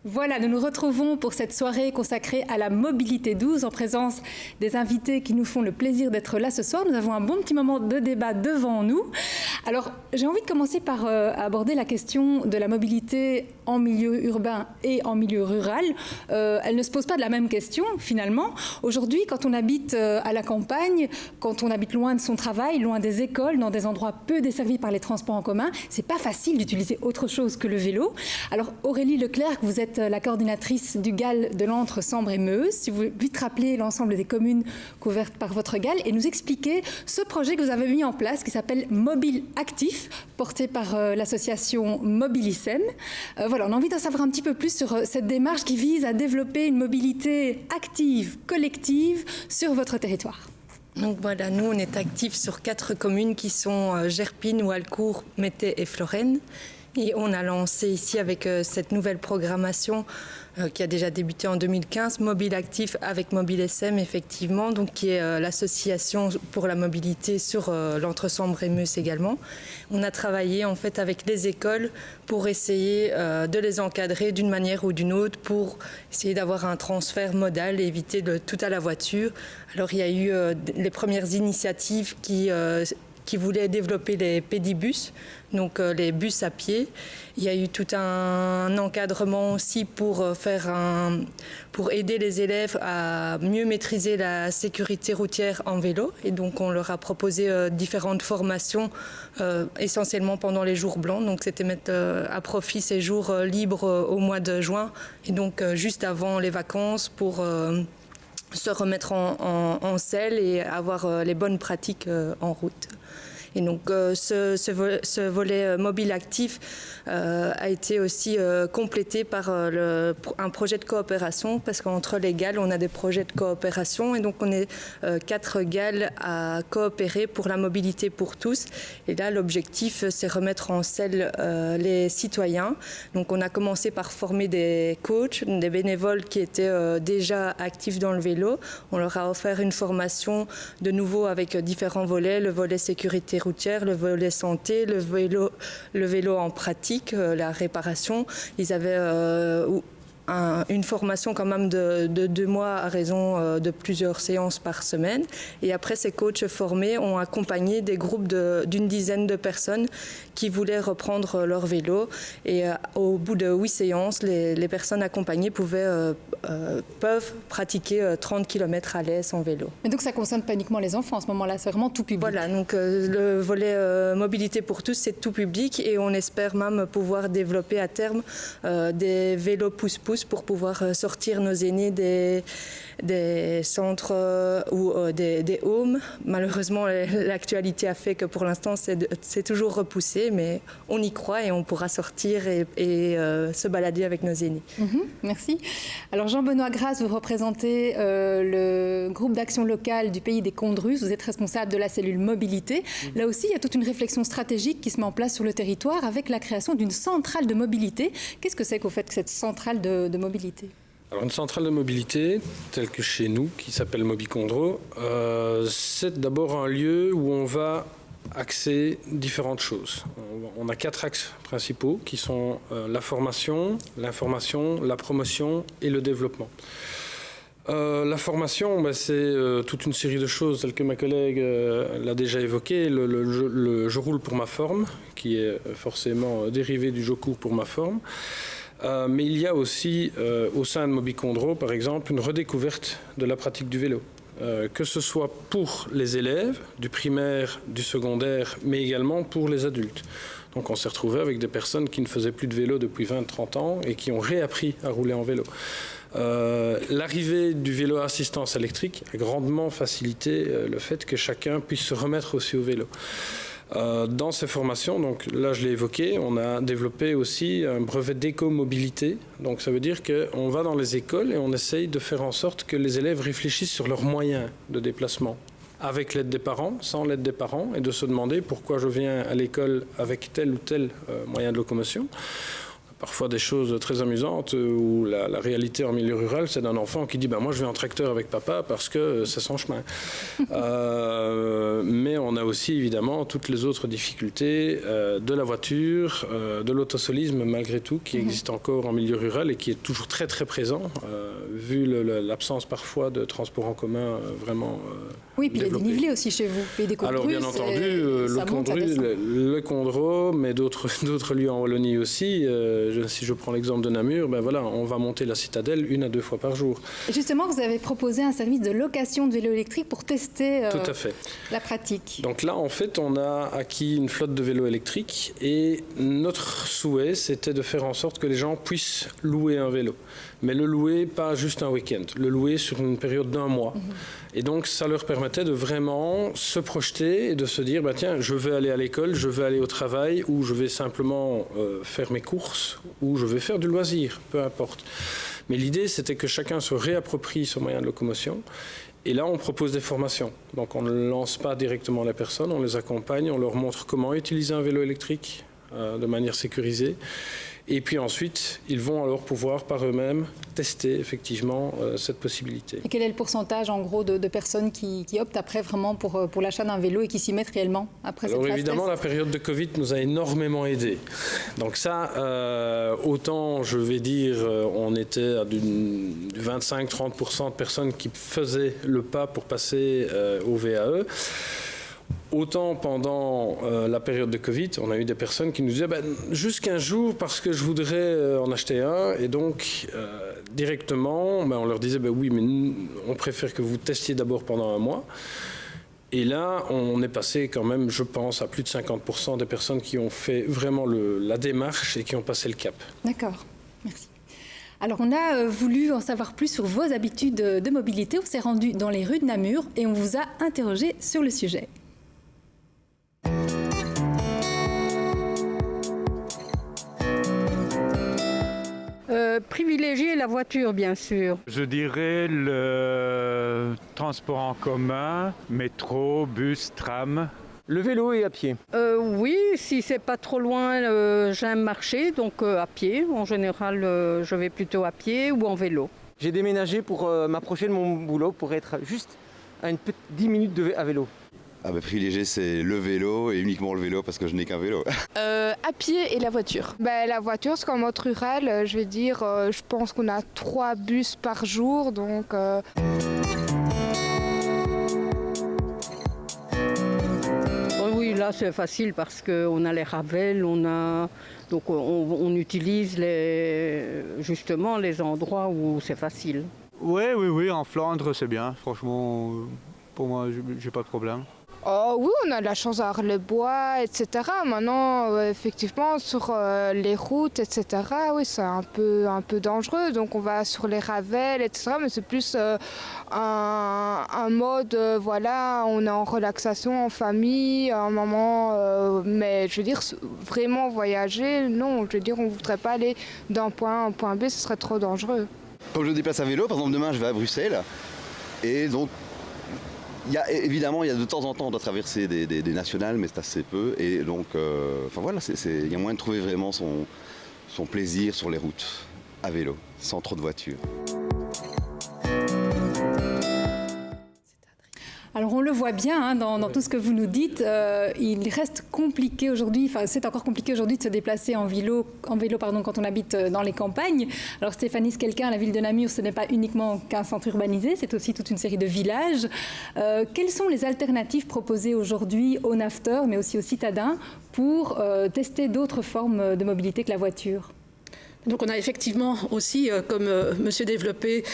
Voilà, nous nous retrouvons pour cette soirée consacrée à la mobilité douce en présence des invités qui nous font le plaisir d'être là ce soir. Nous avons un bon petit moment de débat devant nous. Alors, j'ai envie de commencer par aborder la question de la mobilité en milieu urbain et en milieu rural. Elle ne se pose pas de la même question, finalement. Aujourd'hui, quand on habite à la campagne, quand on habite loin de son travail, loin des écoles, dans des endroits peu desservis par les transports en commun, c'est pas facile d'utiliser autre chose que le vélo. Alors, Aurélie Leclerc, vous êtes la coordinatrice du GAL de l'Antre, Sambre et Meuse. Si vous vite rappeler l'ensemble des communes couvertes par votre GAL et nous expliquer ce projet que vous avez mis en place qui s'appelle Mobile Actif, porté par l'association Mobilisem. Voilà, on a envie d'en savoir un petit peu plus sur cette démarche qui vise à développer une mobilité active, collective sur votre territoire. Donc voilà, nous on est actifs sur 4 communes qui sont Gerpine, Walcourt, Mettey et Florenne. Et on a lancé ici avec cette nouvelle programmation qui a déjà débuté en 2015, Mobile Actif avec Mobilisem effectivement, donc qui est l'association pour la mobilité sur l'Antre-Sambre et Meuse également. On a travaillé en fait avec les écoles pour essayer de les encadrer d'une manière ou d'une autre pour essayer d'avoir un transfert modal et éviter tout à la voiture. Alors il y a eu les premières initiatives qui voulaient développer les pédibus, donc les bus à pied. Il y a eu tout un encadrement aussi pour aider les élèves à mieux maîtriser la sécurité routière en vélo. Et donc on leur a proposé différentes formations, essentiellement pendant les jours blancs. Donc c'était mettre à profit ces jours libres au mois de juin, et donc juste avant les vacances pour se remettre en selle et avoir les bonnes pratiques en route. Et donc ce volet mobile actif a été aussi complété par un projet de coopération, parce qu'entre les GAL, on a des projets de coopération, et donc on est 4 GAL à coopérer pour la mobilité pour tous. Et là, l'objectif, c'est remettre en selle les citoyens. Donc on a commencé par former des coachs, des bénévoles qui étaient déjà actifs dans le vélo. On leur a offert une formation de nouveau avec différents volets, le volet sécurité routière, le volet santé, le vélo en pratique, la réparation. Ils avaient une formation quand même de 2 mois à raison de plusieurs séances par semaine. Et après, ces coachs formés ont accompagné des groupes d'une dizaine de personnes qui voulaient reprendre leur vélo. Et au bout de 8 séances, les personnes accompagnées peuvent pratiquer 30 km à l'aise en vélo. Mais donc ça ne concerne pas uniquement les enfants, à ce moment-là, c'est vraiment tout public. Voilà, donc le volet mobilité pour tous, c'est tout public, et on espère même pouvoir développer à terme des vélos pousse-pousse pour pouvoir sortir nos aînés des centres ou des homes. Malheureusement, l'actualité a fait que pour l'instant, c'est toujours repoussé, mais on y croit et on pourra sortir et se balader avec nos aînés. Merci. Alors Jean-Benoît Grasse, vous représentez le groupe d'action locale du pays des Condrus. Vous êtes responsable de la cellule mobilité. Là aussi, il y a toute une réflexion stratégique qui se met en place sur le territoire avec la création d'une centrale de mobilité. Qu'est-ce que c'est qu'au fait que cette centrale de mobilité ? Alors une centrale de mobilité, telle que chez nous, qui s'appelle Mobicondro, c'est d'abord un lieu où on va axer différentes choses. On a 4 axes principaux qui sont la formation, l'information, la promotion et le développement. La formation, c'est toute une série de choses, telles que ma collègue l'a déjà évoqué. Le Je roule pour ma forme, qui est forcément dérivé du Je cours pour ma forme. Mais il y a aussi, au sein de Mobicondro, par exemple, une redécouverte de la pratique du vélo. Que ce soit pour les élèves, du primaire, du secondaire, mais également pour les adultes. Donc on s'est retrouvé avec des personnes qui ne faisaient plus de vélo depuis 20-30 ans et qui ont réappris à rouler en vélo. L'arrivée du vélo à assistance électrique a grandement facilité le fait que chacun puisse se remettre aussi au vélo. Dans ces formations, donc là je l'ai évoqué, on a développé aussi un brevet d'éco-mobilité. Donc ça veut dire qu'on va dans les écoles et on essaye de faire en sorte que les élèves réfléchissent sur leurs moyens de déplacement, avec l'aide des parents, sans l'aide des parents, et de se demander pourquoi je viens à l'école avec tel ou tel moyen de locomotion. parfois des choses très amusantes où la réalité en milieu rural, c'est d'un enfant qui dit moi je vais en tracteur avec papa parce que c'est son chemin. Mais on a aussi évidemment toutes les autres difficultés de la voiture, de l'autosolisme malgré tout, qui existe encore en milieu rural et qui est toujours très très présent, vu l'absence parfois de transport en commun vraiment oui, puis développé. Il y a des dénivelés aussi chez vous. Pays des Alors bien entendu, le Condro, mais d'autres lieux en Wallonie aussi. Si je prends l'exemple de Namur, on va monter la citadelle 1 à 2 fois par jour. Et justement, vous avez proposé un service de location de vélos électriques pour tester Tout à fait. la pratique. Donc là, en fait, on a acquis une flotte de vélos électriques et notre souhait, c'était de faire en sorte que les gens puissent louer un vélo. Mais le louer pas juste un week-end, le louer sur une période d'1 mois. Et donc, ça leur permettait de vraiment se projeter et de se dire, tiens, je vais aller à l'école, je vais aller au travail, ou je vais simplement faire mes courses, ou je vais faire du loisir, peu importe. Mais l'idée, c'était que chacun se réapproprie son moyen de locomotion. Et là, on propose des formations. Donc, on ne lance pas directement les personnes, on les accompagne, on leur montre comment utiliser un vélo électrique de manière sécurisée. Et puis ensuite, ils vont alors pouvoir par eux-mêmes tester effectivement cette possibilité. Et quel est le pourcentage en gros de personnes qui optent après vraiment pour l'achat d'un vélo et qui s'y mettent réellement après cette phase évidemment, test? la période de Covid nous a énormément aidés. Donc ça, autant je vais dire, on était à du 25-30% de personnes qui faisaient le pas pour passer au VAE. Autant pendant la période de Covid, on a eu des personnes qui nous disaient juste 15 jours parce que je voudrais en acheter un. Et donc, directement, on leur disait oui, mais on préfère que vous testiez d'abord pendant 1 mois. Et là, on est passé quand même, je pense, à plus de 50% des personnes qui ont fait vraiment la démarche et qui ont passé le cap. D'accord, merci. Alors, on a voulu en savoir plus sur vos habitudes de mobilité. On s'est rendu dans les rues de Namur et on vous a interrogé sur le sujet. Privilégier la voiture, bien sûr. Je dirais le transport en commun, métro, bus, tram. Le vélo et à pied. Oui, si c'est pas trop loin, j'aime marcher, donc à pied. En général, je vais plutôt à pied ou en vélo. J'ai déménagé pour m'approcher de mon boulot pour être juste à 10 minutes à vélo. Privilégier, c'est le vélo et uniquement le vélo parce que je n'ai qu'un vélo. À pied et la voiture. La voiture, c'est qu'en mode rural, je vais dire, je pense qu'on a 3 bus par jour, donc... Oui, là c'est facile parce qu'on a les ravels, donc on utilise justement les endroits où c'est facile. Oui, en Flandre c'est bien, franchement, pour moi j'ai pas de problème. Oui, on a de la chance d'avoir le bois, etc. Maintenant, effectivement, sur les routes, etc., oui, c'est un peu dangereux. Donc, on va sur les ravels, etc. Mais c'est plus un mode, voilà, on est en relaxation, en famille, un moment. Mais je veux dire, vraiment voyager, non. Je veux dire, on ne voudrait pas aller d'un point A à un point B, ce serait trop dangereux. Comme je me déplace à vélo, par exemple, demain, je vais à Bruxelles. Et donc, il y a de temps en temps, on doit traverser des nationales, mais c'est assez peu. Et donc, il y a moyen de trouver vraiment son plaisir sur les routes, à vélo, sans trop de voitures. Alors on le voit bien dans tout ce que vous nous dites, il reste compliqué aujourd'hui, c'est encore compliqué aujourd'hui de se déplacer en vélo quand on habite dans les campagnes. Alors Stéphanie Skelkin, la ville de Namur, ce n'est pas uniquement qu'un centre urbanisé, c'est aussi toute une série de villages. Quelles sont les alternatives proposées aujourd'hui aux nafteurs, mais aussi aux citadins, pour tester d'autres formes de mobilité que la voiture ? Donc on a effectivement aussi, comme monsieur développé,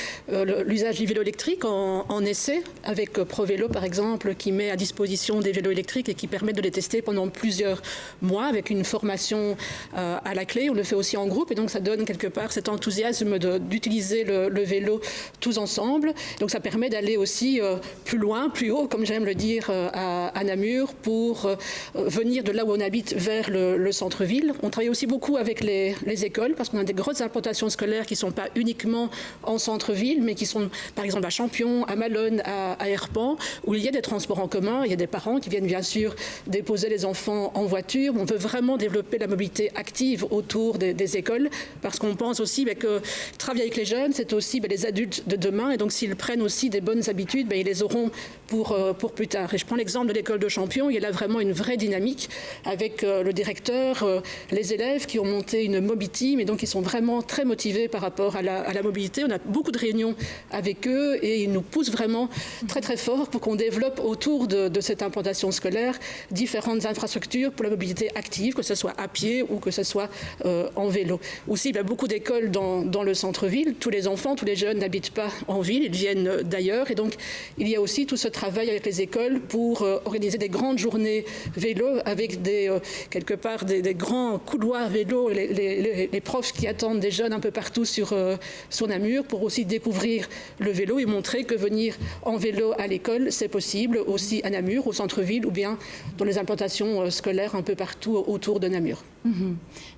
l'usage du vélo électrique en essai, avec ProVélo par exemple, qui met à disposition des vélos électriques et qui permet de les tester pendant plusieurs mois avec une formation à la clé. On le fait aussi en groupe et donc ça donne quelque part cet enthousiasme d'utiliser le vélo tous ensemble. Donc ça permet d'aller aussi plus loin, plus haut, comme j'aime le dire, à Namur, pour venir de là où on habite vers le centre-ville. On travaille aussi beaucoup avec les écoles parce qu'on a a des grosses implantations scolaires qui ne sont pas uniquement en centre-ville, mais qui sont par exemple à Champion, à Malone, à Herpan, où il y a des transports en commun, il y a des parents qui viennent bien sûr déposer les enfants en voiture. On veut vraiment développer la mobilité active autour des écoles, parce qu'on pense aussi que travailler avec les jeunes, c'est aussi les adultes de demain, et donc s'ils prennent aussi des bonnes habitudes, ils les auront pour plus tard. Et je prends l'exemple de l'école de Champion, il y a là vraiment une vraie dynamique avec le directeur, les élèves qui ont monté une Mobiteam, et donc ils sont vraiment très motivés par rapport à la mobilité. On a beaucoup de réunions avec eux et ils nous poussent vraiment très très fort pour qu'on développe autour de cette implantation scolaire différentes infrastructures pour la mobilité active, que ce soit à pied ou que ce soit en vélo. Aussi, il y a beaucoup d'écoles dans le centre-ville. Tous les enfants, tous les jeunes n'habitent pas en ville, ils viennent d'ailleurs, et donc il y a aussi tout ce travail avec les écoles pour organiser des grandes journées vélo avec quelque part des grands couloirs vélo, les profs qui attendent des jeunes un peu partout sur Namur pour aussi découvrir le vélo et montrer que venir en vélo à l'école, c'est possible aussi à Namur, au centre-ville ou bien dans les implantations scolaires un peu partout autour de Namur.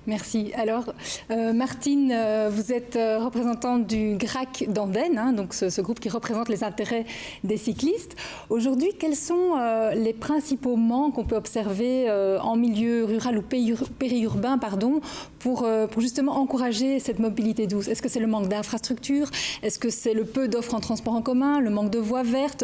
Merci. Alors, Martine, vous êtes représentante du GRAC d'Andenne, donc ce groupe qui représente les intérêts des cyclistes. Aujourd'hui, quels sont les principaux manques qu'on peut observer en milieu rural ou périurbain, pour justement encourager cette mobilité douce? Est-ce que c'est le manque d'infrastructures? Est-ce que c'est le peu d'offres en transport en commun, le manque de voies vertes?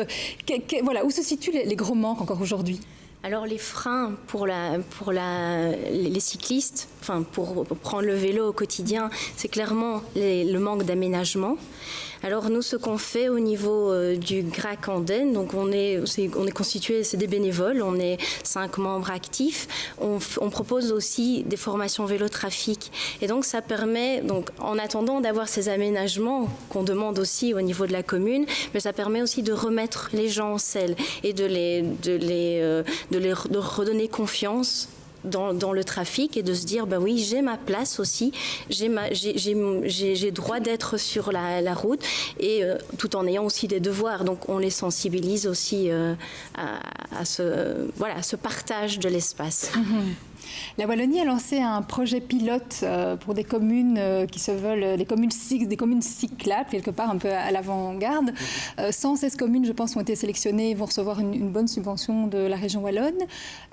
Voilà, où se situent les gros manques encore aujourd'hui? Alors les freins pour les cyclistes, pour prendre le vélo au quotidien, c'est clairement le manque d'aménagement. Alors nous, ce qu'on fait au niveau du GRAC Andenne, donc on est constitué, c'est des bénévoles, on est 5 membres actifs. On propose aussi des formations vélo-trafic. Et donc ça permet, donc, en attendant d'avoir ces aménagements qu'on demande aussi au niveau de la commune, mais ça permet aussi de remettre les gens en selle et de redonner confiance dans le trafic et de se dire oui, j'ai ma place aussi, j'ai droit d'être sur la route, et tout en ayant aussi des devoirs. Donc on les sensibilise aussi à ce partage de l'espace. La Wallonie a lancé un projet pilote pour des communes qui se veulent des communes cyclables, quelque part un peu à l'avant-garde. 116 communes, je pense, ont été sélectionnées et vont recevoir une bonne subvention de la région wallonne.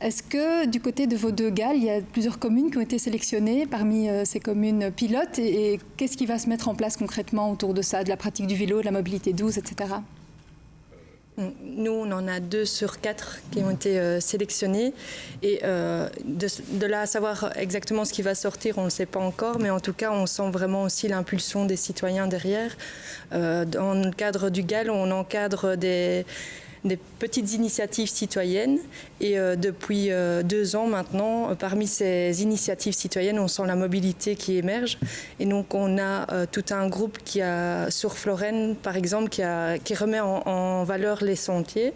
Est-ce que du côté de vos deux Galles, il y a plusieurs communes qui ont été sélectionnées parmi ces communes pilotes, et qu'est-ce qui va se mettre en place concrètement autour de ça, de la pratique du vélo, de la mobilité douce, etc.? Nous, on en a 2 sur 4 qui ont été sélectionnés. Et de là à savoir exactement ce qui va sortir, on ne le sait pas encore. Mais en tout cas, on sent vraiment aussi l'impulsion des citoyens derrière. Dans le cadre du GAL, on encadre des petites initiatives citoyennes, et depuis 2 ans maintenant, parmi ces initiatives citoyennes, on sent la mobilité qui émerge, et donc on a tout un groupe sur Florène par exemple qui remet en valeur des sentiers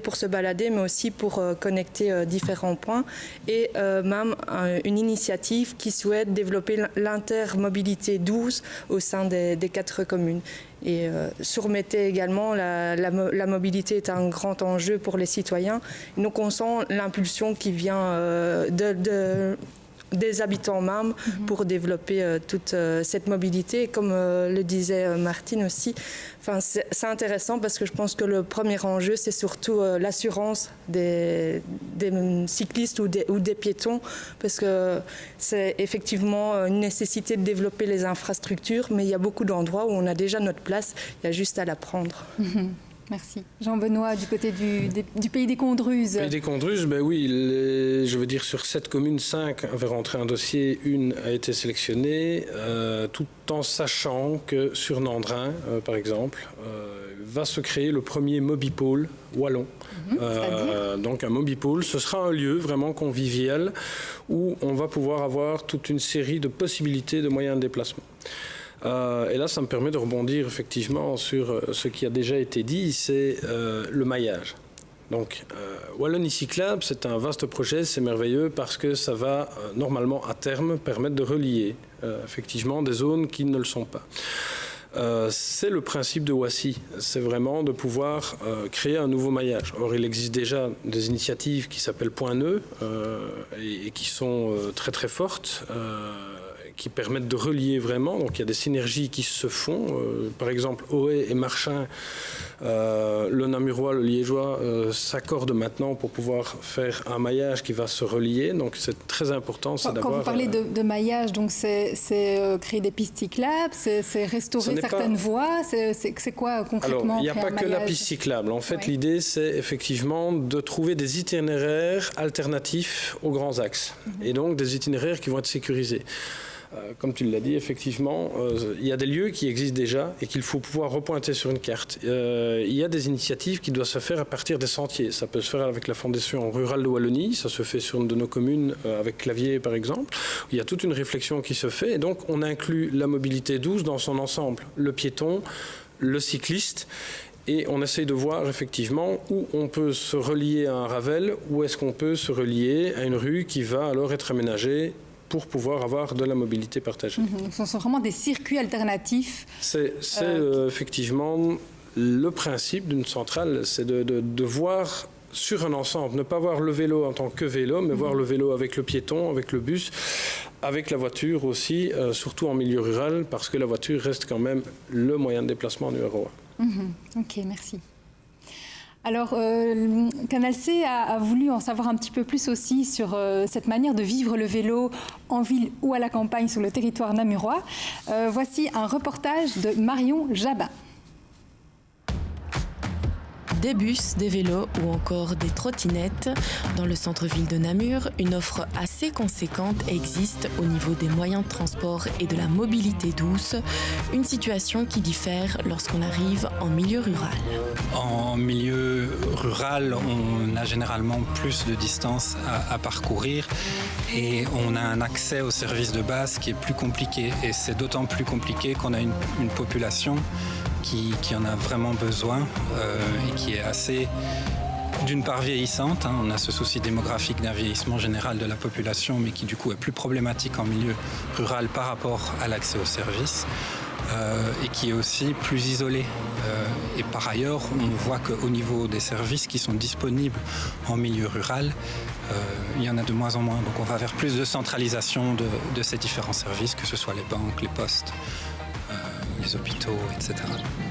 pour se balader, mais aussi pour connecter différents points, et même une initiative qui souhaite développer l'intermobilité douce au sein des 4 communes. Et sur Mété également, la mobilité est un grand enjeu pour les citoyens. Et donc on sent l'impulsion qui vient des habitants même pour développer toute cette mobilité. Et comme le disait Martine aussi, c'est intéressant parce que je pense que le premier enjeu, c'est surtout l'assurance des cyclistes ou des piétons, parce que c'est effectivement une nécessité de développer les infrastructures, mais il y a beaucoup d'endroits où on a déjà notre place, il y a juste à la prendre. Merci. Jean-Benoît, du côté du Pays des Condruzes. Pays des Condruzes, oui, je veux dire, sur 7 communes, 5 avaient rentré un dossier, 1 a été sélectionnée, tout en sachant que sur Nandrin, par exemple, va se créer le premier Mobipôle wallon. Donc un Mobipôle, ce sera un lieu vraiment convivial où on va pouvoir avoir toute une série de possibilités de moyens de déplacement. Et là, ça me permet de rebondir effectivement sur ce qui a déjà été dit, c'est le maillage. Donc, Wallonie cyclable, c'est un vaste projet, c'est merveilleux parce que ça va normalement à terme permettre de relier effectivement des zones qui ne le sont pas. C'est le principe de Wassy, c'est vraiment de pouvoir créer un nouveau maillage. Or, il existe déjà des initiatives qui s'appellent Point Nœud et qui sont très très fortes, qui permettent de relier vraiment. Donc il y a des synergies qui se font. Par exemple, Ohaye et Marchin, le Namurois, le Liégeois s'accordent maintenant pour pouvoir faire un maillage qui va se relier. Donc c'est très important. Quand vous parlez de maillage, donc c'est créer des pistes cyclables, c'est restaurer certaines voies, c'est quoi concrètement? Alors, il n'y a pas que la piste cyclable. En fait, l'idée, c'est effectivement de trouver des itinéraires alternatifs aux grands axes. Et donc, des itinéraires qui vont être sécurisés. Comme tu l'as dit, effectivement, il y a des lieux qui existent déjà et qu'il faut pouvoir repointer sur une carte. Il y a des initiatives qui doivent se faire à partir des sentiers. Ça peut se faire avec la Fondation Rurale de Wallonie, ça se fait sur une de nos communes, avec Clavier par exemple. Il y a toute une réflexion qui se fait et donc on inclut la mobilité douce dans son ensemble. Le piéton, le cycliste. Et on essaye de voir effectivement où on peut se relier à un Ravel, où est-ce qu'on peut se relier à une rue qui va alors être aménagée pour pouvoir avoir de la mobilité partagée. Ce sont vraiment des circuits alternatifs. C'est effectivement le principe d'une centrale, c'est de voir sur un ensemble, ne pas voir le vélo en tant que vélo, mais voir le vélo avec le piéton, avec le bus, avec la voiture aussi, surtout en milieu rural, parce que la voiture reste quand même le moyen de déplacement numéro 1. Ok, merci. Alors, Canal C a voulu en savoir un petit peu plus aussi sur cette manière de vivre le vélo en ville ou à la campagne sur le territoire namurois. Voici un reportage de Marion Jabin. Des bus, des vélos ou encore des trottinettes. Dans le centre-ville de Namur, une offre assez conséquente existe au niveau des moyens de transport et de la mobilité douce, une situation qui diffère lorsqu'on arrive en milieu rural. En milieu rural, on a généralement plus de distance à parcourir et on a un accès aux services de base qui est plus compliqué. Et c'est d'autant plus compliqué qu'on a une population qui en a vraiment besoin et qui est assez, d'une part, vieillissante. On a ce souci démographique d'un vieillissement général de la population, mais qui du coup est plus problématique en milieu rural par rapport à l'accès aux services. Et qui est aussi plus isolé. Et par ailleurs, on voit qu'au niveau des services qui sont disponibles en milieu rural, il y en a de moins en moins. Donc on va vers plus de centralisation de ces différents services, que ce soit les banques, les postes, les hôpitaux, etc.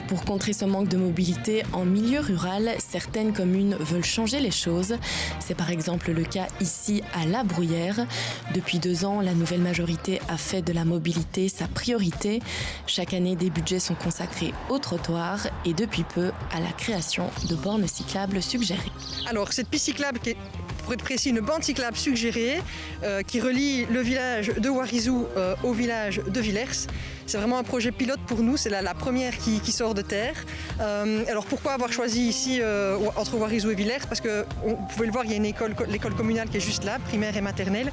Pour contrer ce manque de mobilité en milieu rural, certaines communes veulent changer les choses. C'est par exemple le cas ici à La Bruyère. Depuis 2 ans, la nouvelle majorité a fait de la mobilité sa priorité. Chaque année, des budgets sont consacrés aux trottoirs et depuis peu à la création de bornes cyclables suggérées. Alors cette piste cyclable qui est, pour être précis, une bande cyclable suggérée qui relie le village de Warizou au village de Villers. C'est vraiment un projet pilote pour nous, c'est la première qui sort de terre. Alors pourquoi avoir choisi ici entre Warizou et Villers? Parce que vous pouvez le voir, il y a l'école communale qui est juste là, primaire et maternelle.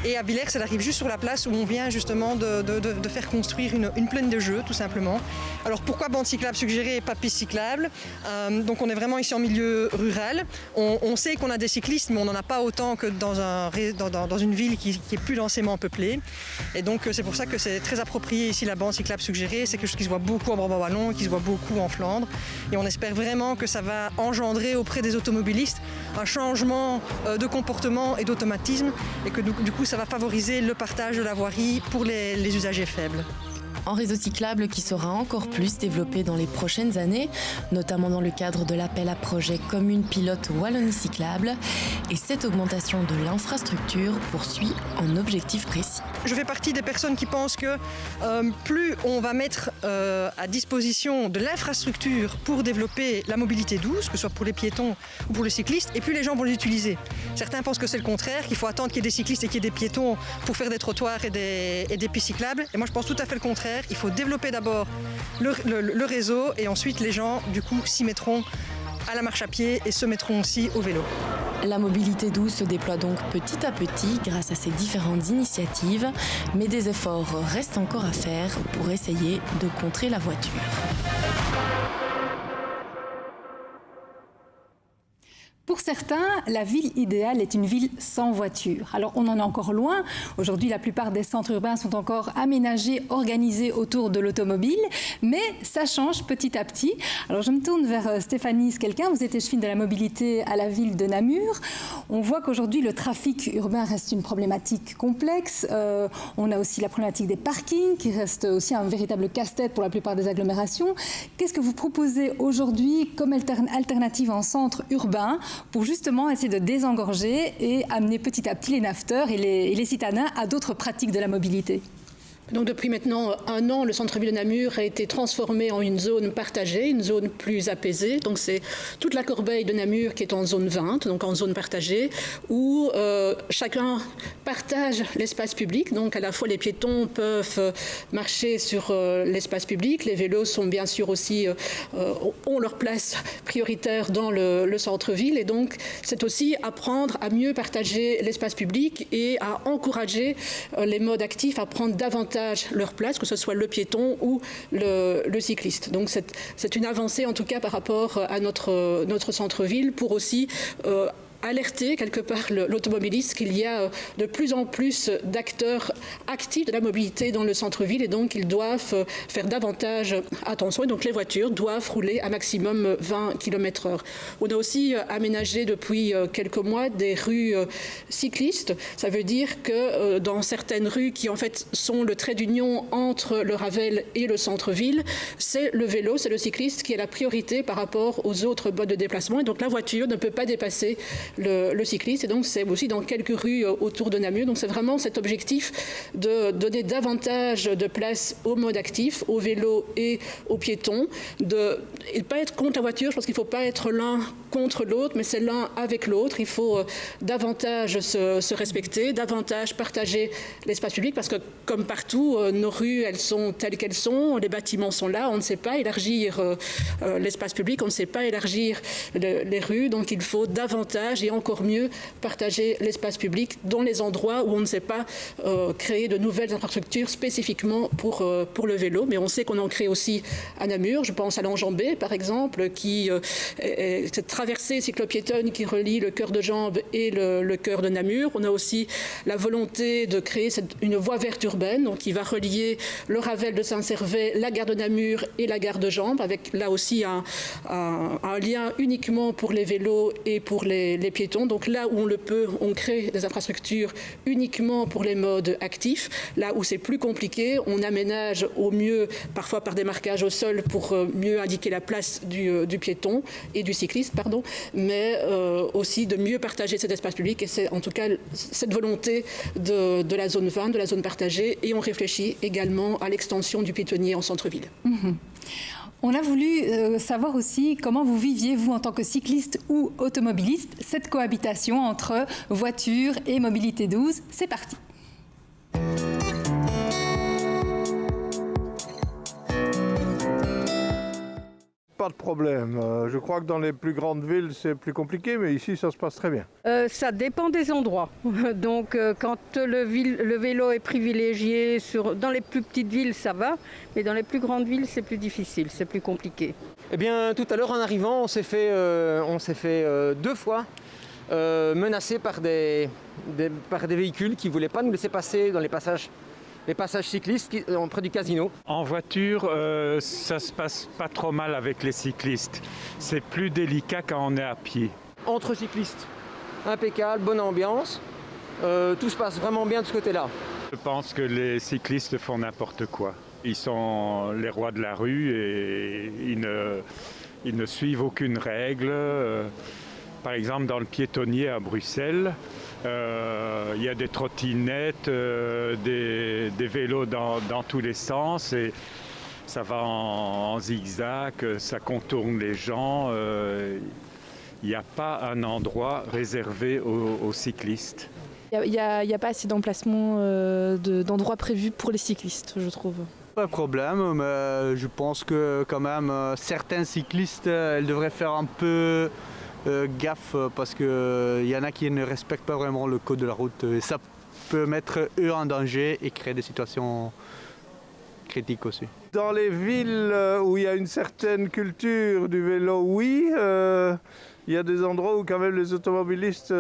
Et à Villers, elle arrive juste sur la place où on vient justement de faire construire une plaine de jeux, tout simplement. Alors pourquoi bande cyclable suggérée et pas piste cyclable? Donc on est vraiment ici en milieu rural. On sait qu'on a des cyclistes, mais on n'en a pas autant que dans une ville qui est plus densément peuplée. Et donc c'est pour ça que c'est très approprié ici la bande cyclable suggérée. C'est quelque chose qui se voit beaucoup en Brabant-Wallon, qui se voit beaucoup en Flandre. Et on espère vraiment que ça va engendrer auprès des automobilistes un changement de comportement et d'automatisme et que du coup ça va favoriser le partage de la voirie pour les usagers faibles. Un réseau cyclable qui sera encore plus développé dans les prochaines années, notamment dans le cadre de l'appel à projet commune pilote Wallonie cyclable. Et cette augmentation de l'infrastructure poursuit un objectif précis. Je fais partie des personnes qui pensent que plus on va mettre à disposition de l'infrastructure pour développer la mobilité douce, que ce soit pour les piétons ou pour les cyclistes, et plus les gens vont l'utiliser. Certains pensent que c'est le contraire, qu'il faut attendre qu'il y ait des cyclistes et qu'il y ait des piétons pour faire des trottoirs et des pistes cyclables. Et moi je pense tout à fait le contraire. Il faut développer d'abord le réseau et ensuite les gens du coup s'y mettront à la marche à pied et se mettront aussi au vélo. La mobilité douce se déploie donc petit à petit grâce à ces différentes initiatives, mais des efforts restent encore à faire pour essayer de contrer la voiture. Pour certains, la ville idéale est une ville sans voiture. Alors, on en est encore loin. Aujourd'hui, la plupart des centres urbains sont encore aménagés, organisés autour de l'automobile, mais ça change petit à petit. Alors, je me tourne vers Stéphanie Skelkin. Vous êtes échevine de la mobilité à la ville de Namur. On voit qu'aujourd'hui, le trafic urbain reste une problématique complexe. On a aussi la problématique des parkings, qui reste aussi un véritable casse-tête pour la plupart des agglomérations. Qu'est-ce que vous proposez aujourd'hui comme alternative en centre urbain pour justement essayer de désengorger et amener petit à petit les naveteurs et les citadins à d'autres pratiques de la mobilité? Donc depuis maintenant 1 an, le centre-ville de Namur a été transformé en une zone partagée, une zone plus apaisée. Donc c'est toute la corbeille de Namur qui est en zone 20, donc en zone partagée, où chacun partage l'espace public. Donc à la fois les piétons peuvent marcher sur l'espace public, les vélos sont bien sûr aussi ont leur place prioritaire dans le centre-ville. Et donc c'est aussi apprendre à mieux partager l'espace public et à encourager les modes actifs à prendre davantage leur place, que ce soit le piéton ou le cycliste. Donc c'est une avancée en tout cas par rapport à notre centre-ville pour aussi alerter quelque part l'automobiliste qu'il y a de plus en plus d'acteurs actifs de la mobilité dans le centre-ville et donc ils doivent faire davantage attention et donc les voitures doivent rouler à maximum 20 km/h. On a aussi aménagé depuis quelques mois des rues cyclistes. Ça veut dire que dans certaines rues qui en fait sont le trait d'union entre le Ravel et le centre-ville, c'est le vélo, c'est le cycliste qui a la priorité par rapport aux autres modes de déplacement et donc la voiture ne peut pas dépasser le cycliste et donc c'est aussi dans quelques rues autour de Namur. Donc c'est vraiment cet objectif de donner davantage de place au mode actif, au vélo et aux piétons, et de pas être contre la voiture. Je pense qu'il ne faut pas être l'un contre l'autre, mais c'est l'un avec l'autre. Il faut davantage se respecter, davantage partager l'espace public parce que comme partout, nos rues, elles sont telles qu'elles sont, les bâtiments sont là, on ne sait pas élargir l'espace public, on ne sait pas élargir les rues, donc il faut davantage et encore mieux partager l'espace public dans les endroits où on ne sait pas créer de nouvelles infrastructures spécifiquement pour le vélo. Mais on sait qu'on en crée aussi à Namur. Je pense à l'enjambée, par exemple, qui est cette traversée cyclopiétonne qui relie le cœur de Jambes et le cœur de Namur. On a aussi la volonté de créer une voie verte urbaine donc qui va relier le Ravel de Saint-Servais, la gare de Namur et la gare de Jambes, avec là aussi un lien uniquement pour les vélos et pour les piétons. Donc là où on le peut, on crée des infrastructures uniquement pour les modes actifs. Là où c'est plus compliqué, on aménage au mieux, parfois par des marquages au sol pour mieux indiquer la place du piéton et du cycliste, mais aussi de mieux partager cet espace public. Et c'est en tout cas cette volonté de la zone 20, de la zone partagée. Et on réfléchit également à l'extension du piétonnier en centre-ville. Mmh. On a voulu savoir aussi comment vous viviez, vous, en tant que cycliste ou automobiliste, cette cohabitation entre voiture et mobilité douce. C'est parti. Pas de problème. Je crois que dans les plus grandes villes, c'est plus compliqué, mais ici, ça se passe très bien. Ça dépend des endroits. Donc, quand le vélo est privilégié dans les plus petites villes, ça va. Mais dans les plus grandes villes, c'est plus difficile, c'est plus compliqué. Eh bien, tout à l'heure, en arrivant, on s'est fait 2 fois menacés par des véhicules qui ne voulaient pas nous laisser passer dans les passages cyclistes près du casino. En voiture, ça se passe pas trop mal avec les cyclistes. C'est plus délicat quand on est à pied. Entre cyclistes, impeccable, bonne ambiance. Tout se passe vraiment bien de ce côté-là. Je pense que les cyclistes font n'importe quoi. Ils sont les rois de la rue et ils ne suivent aucune règle. Par exemple, dans le piétonnier à Bruxelles, il y a des trottinettes, des vélos dans tous les sens et ça va en zigzag, ça contourne les gens. Il n'y a pas un endroit réservé aux cyclistes. Il n'y a pas assez d'emplacements, d'endroits prévus pour les cyclistes, je trouve. Pas de problème, mais je pense que quand même certains cyclistes, elles devraient faire un peu gaffe parce qu'il y en a qui ne respectent pas vraiment le code de la route et ça peut mettre eux en danger et créer des situations critiques aussi. Dans les villes où il y a une certaine culture du vélo, oui. il y a des endroits où quand même les automobilistes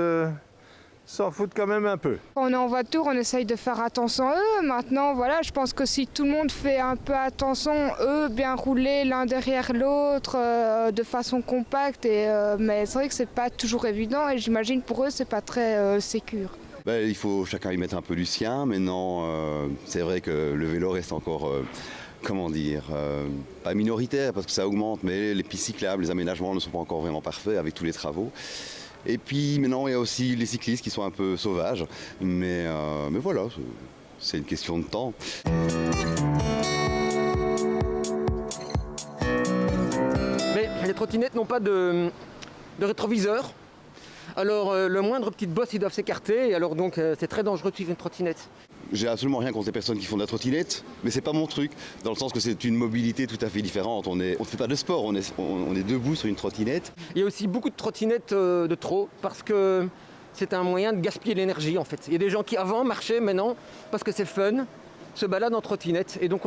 s'en foutent quand même un peu. On est en voiture, on essaye de faire attention à eux. Maintenant, voilà, je pense que si tout le monde fait un peu attention, eux, bien rouler l'un derrière l'autre, de façon compacte. Mais c'est vrai que c'est pas toujours évident et j'imagine pour eux, c'est pas très sécure. Il faut chacun y mettre un peu du sien. Maintenant, c'est vrai que le vélo reste encore, pas minoritaire parce que ça augmente, mais les pistes cyclables, les aménagements ne sont pas encore vraiment parfaits avec tous les travaux. Et puis maintenant, il y a aussi les cyclistes qui sont un peu sauvages. Mais voilà, c'est une question de temps. Mais les trottinettes n'ont pas de rétroviseur. Alors le moindre petit boss, ils doivent s'écarter. Et alors donc c'est très dangereux de suivre une trottinette. J'ai absolument rien contre les personnes qui font de la trottinette, mais c'est pas mon truc, dans le sens que c'est une mobilité tout à fait différente. On ne fait pas de sport, on est debout sur une trottinette. Il y a aussi beaucoup de trottinettes de trop, parce que c'est un moyen de gaspiller l'énergie en fait. Il y a des gens qui avant marchaient, maintenant, parce que c'est fun, se baladent en trottinette. Et donc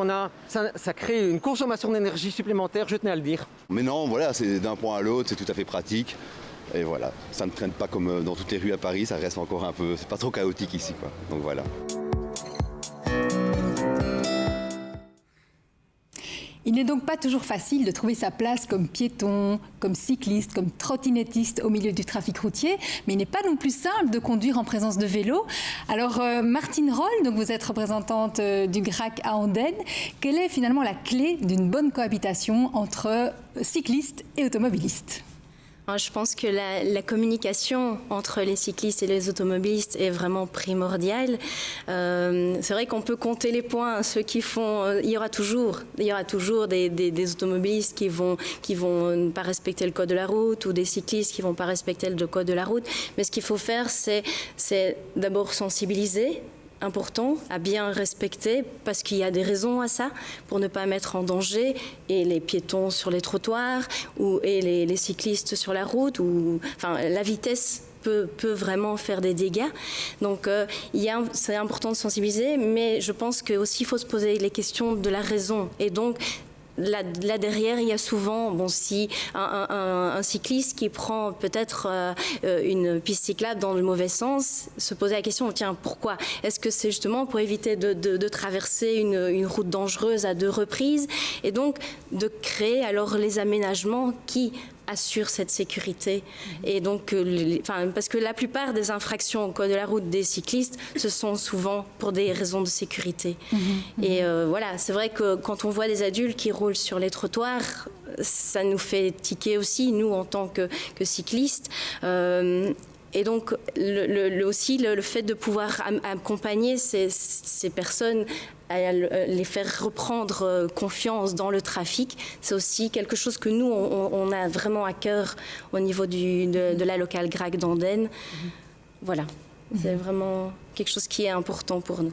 ça crée une consommation d'énergie supplémentaire, je tenais à le dire. Mais non, voilà, c'est d'un point à l'autre, c'est tout à fait pratique. Et voilà, ça ne traîne pas comme dans toutes les rues à Paris, ça reste encore un peu, c'est pas trop chaotique ici, quoi. Donc voilà. Il n'est donc pas toujours facile de trouver sa place comme piéton, comme cycliste, comme trottinettiste au milieu du trafic routier, mais il n'est pas non plus simple de conduire en présence de vélo. Alors Martine Roll, donc vous êtes représentante du GRAC à Andenne, quelle est finalement la clé d'une bonne cohabitation entre cyclistes et automobilistes ? Je pense que la communication entre les cyclistes et les automobilistes est vraiment primordiale. C'est vrai qu'on peut compter les points, ceux qui font. Il y aura toujours des automobilistes qui vont pas respecter le code de la route ou des cyclistes qui vont pas respecter le code de la route. Mais ce qu'il faut faire, c'est d'abord sensibiliser. Important à bien respecter parce qu'il y a des raisons à ça pour ne pas mettre en danger et les piétons sur les trottoirs et les cyclistes sur la route la vitesse peut vraiment faire des dégâts. Donc c'est important de sensibiliser, mais je pense qu'aussi il faut se poser les questions de la raison et donc là derrière, il y a souvent, si un cycliste qui prend peut-être une piste cyclable dans le mauvais sens, se poser la question, tiens, pourquoi ? Est-ce que c'est justement pour éviter de traverser une route dangereuse à 2 reprises ? Et donc, de créer alors les aménagements qui assure cette sécurité. Et donc, parce que la plupart des infractions au code de la route des cyclistes, ce sont souvent pour des raisons de sécurité. Et voilà, c'est vrai que quand on voit des adultes qui roulent sur les trottoirs, ça nous fait tiquer aussi, nous, en tant que cyclistes. Et donc, aussi, le fait de pouvoir accompagner ces personnes, à les faire reprendre confiance dans le trafic, c'est aussi quelque chose que nous, on a vraiment à cœur au niveau de la locale GRAC d'Andenne. Voilà, c'est vraiment quelque chose qui est important pour nous.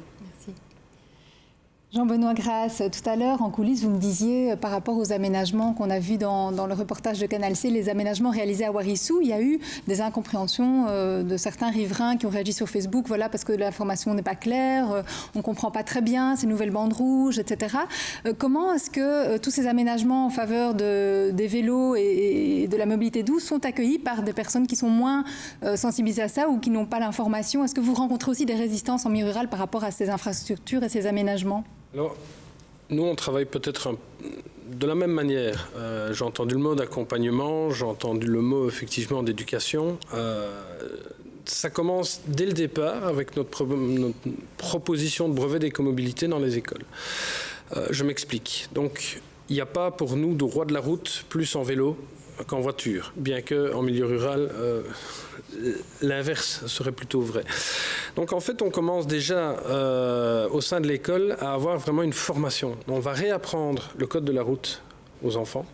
Jean-Benoît Grasse, tout à l'heure, en coulisses, vous me disiez, par rapport aux aménagements qu'on a vus dans le reportage de Canal C, les aménagements réalisés à Warissou, il y a eu des incompréhensions de certains riverains qui ont réagi sur Facebook, voilà, parce que l'information n'est pas claire, on ne comprend pas très bien ces nouvelles bandes rouges, etc. Comment est-ce que tous ces aménagements en faveur des vélos et de la mobilité douce sont accueillis par des personnes qui sont moins sensibilisées à ça ou qui n'ont pas l'information ? Est-ce que vous rencontrez aussi des résistances en milieu rural par rapport à ces infrastructures et ces aménagements ? Alors, nous, on travaille peut-être de la même manière. J'ai entendu le mot d'accompagnement, j'ai entendu le mot, effectivement, d'éducation. Ça commence dès le départ avec notre proposition de brevet d'écomobilité dans les écoles. Je m'explique. Donc, il n'y a pas pour nous de roi de la route plus en vélo qu'en voiture, bien qu'en milieu rural, l'inverse serait plutôt vrai. Donc en fait, on commence déjà au sein de l'école à avoir vraiment une formation. On va réapprendre le code de la route aux enfants,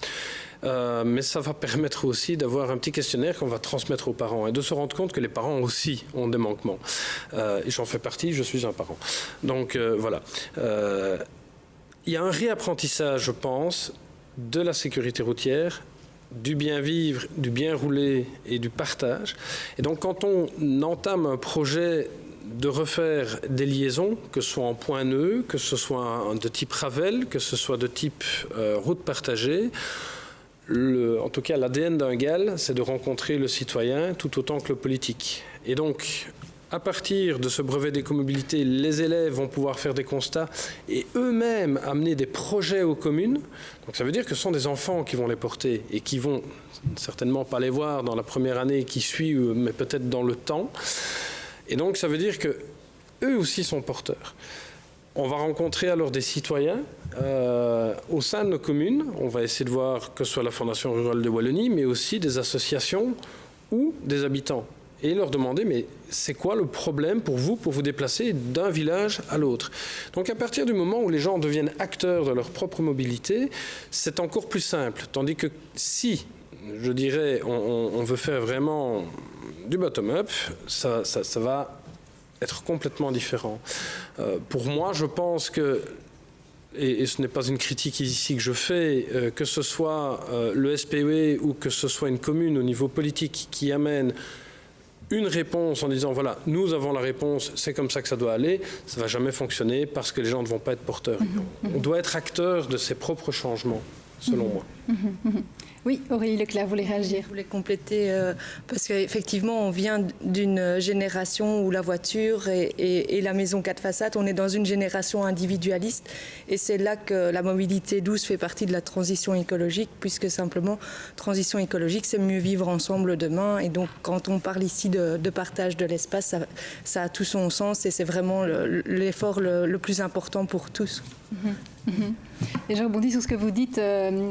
mais ça va permettre aussi d'avoir un petit questionnaire qu'on va transmettre aux parents et de se rendre compte que les parents aussi ont des manquements. Et j'en fais partie, je suis un parent. Donc voilà. Il y a un réapprentissage, je pense, de la sécurité routière, du bien vivre, du bien rouler et du partage. Et donc quand on entame un projet de refaire des liaisons, que ce soit en point nœud, que ce soit de type Ravel, que ce soit de type route partagée, en tout cas l'ADN d'un GAL, c'est de rencontrer le citoyen tout autant que le politique. Et donc, à partir de ce brevet d'écomobilité, les élèves vont pouvoir faire des constats et eux-mêmes amener des projets aux communes. Donc ça veut dire que ce sont des enfants qui vont les porter et qui vont certainement pas les voir dans la première année qui suit, mais peut-être dans le temps. Et donc ça veut dire que eux aussi sont porteurs. On va rencontrer alors des citoyens au sein de nos communes. On va essayer de voir que ce soit la Fondation rurale de Wallonie, mais aussi des associations ou des habitants. Et leur demander, mais c'est quoi le problème pour vous déplacer d'un village à l'autre? Donc à partir du moment où les gens deviennent acteurs de leur propre mobilité, c'est encore plus simple. Tandis que si, je dirais, on veut faire vraiment du bottom-up, ça va être complètement différent. Pour moi, je pense que, et ce n'est pas une critique ici que je fais, que ce soit le SPE ou que ce soit une commune au niveau politique qui amène une réponse en disant voilà, nous avons la réponse, c'est comme ça que ça doit aller, ça ne va jamais fonctionner parce que les gens ne vont pas être porteurs. On doit être acteur de ses propres changements, selon moi. Oui, Aurélie Leclerc, vous voulez réagir? Je voulais compléter parce qu'effectivement, on vient d'une génération où la voiture et la maison 4 façades, on est dans une génération individualiste et c'est là que la mobilité douce fait partie de la transition écologique puisque simplement, transition écologique, c'est mieux vivre ensemble demain et donc quand on parle ici de partage de l'espace, ça a tout son sens et c'est vraiment l'effort le plus important pour tous. Et je rebondis sur ce que vous dites,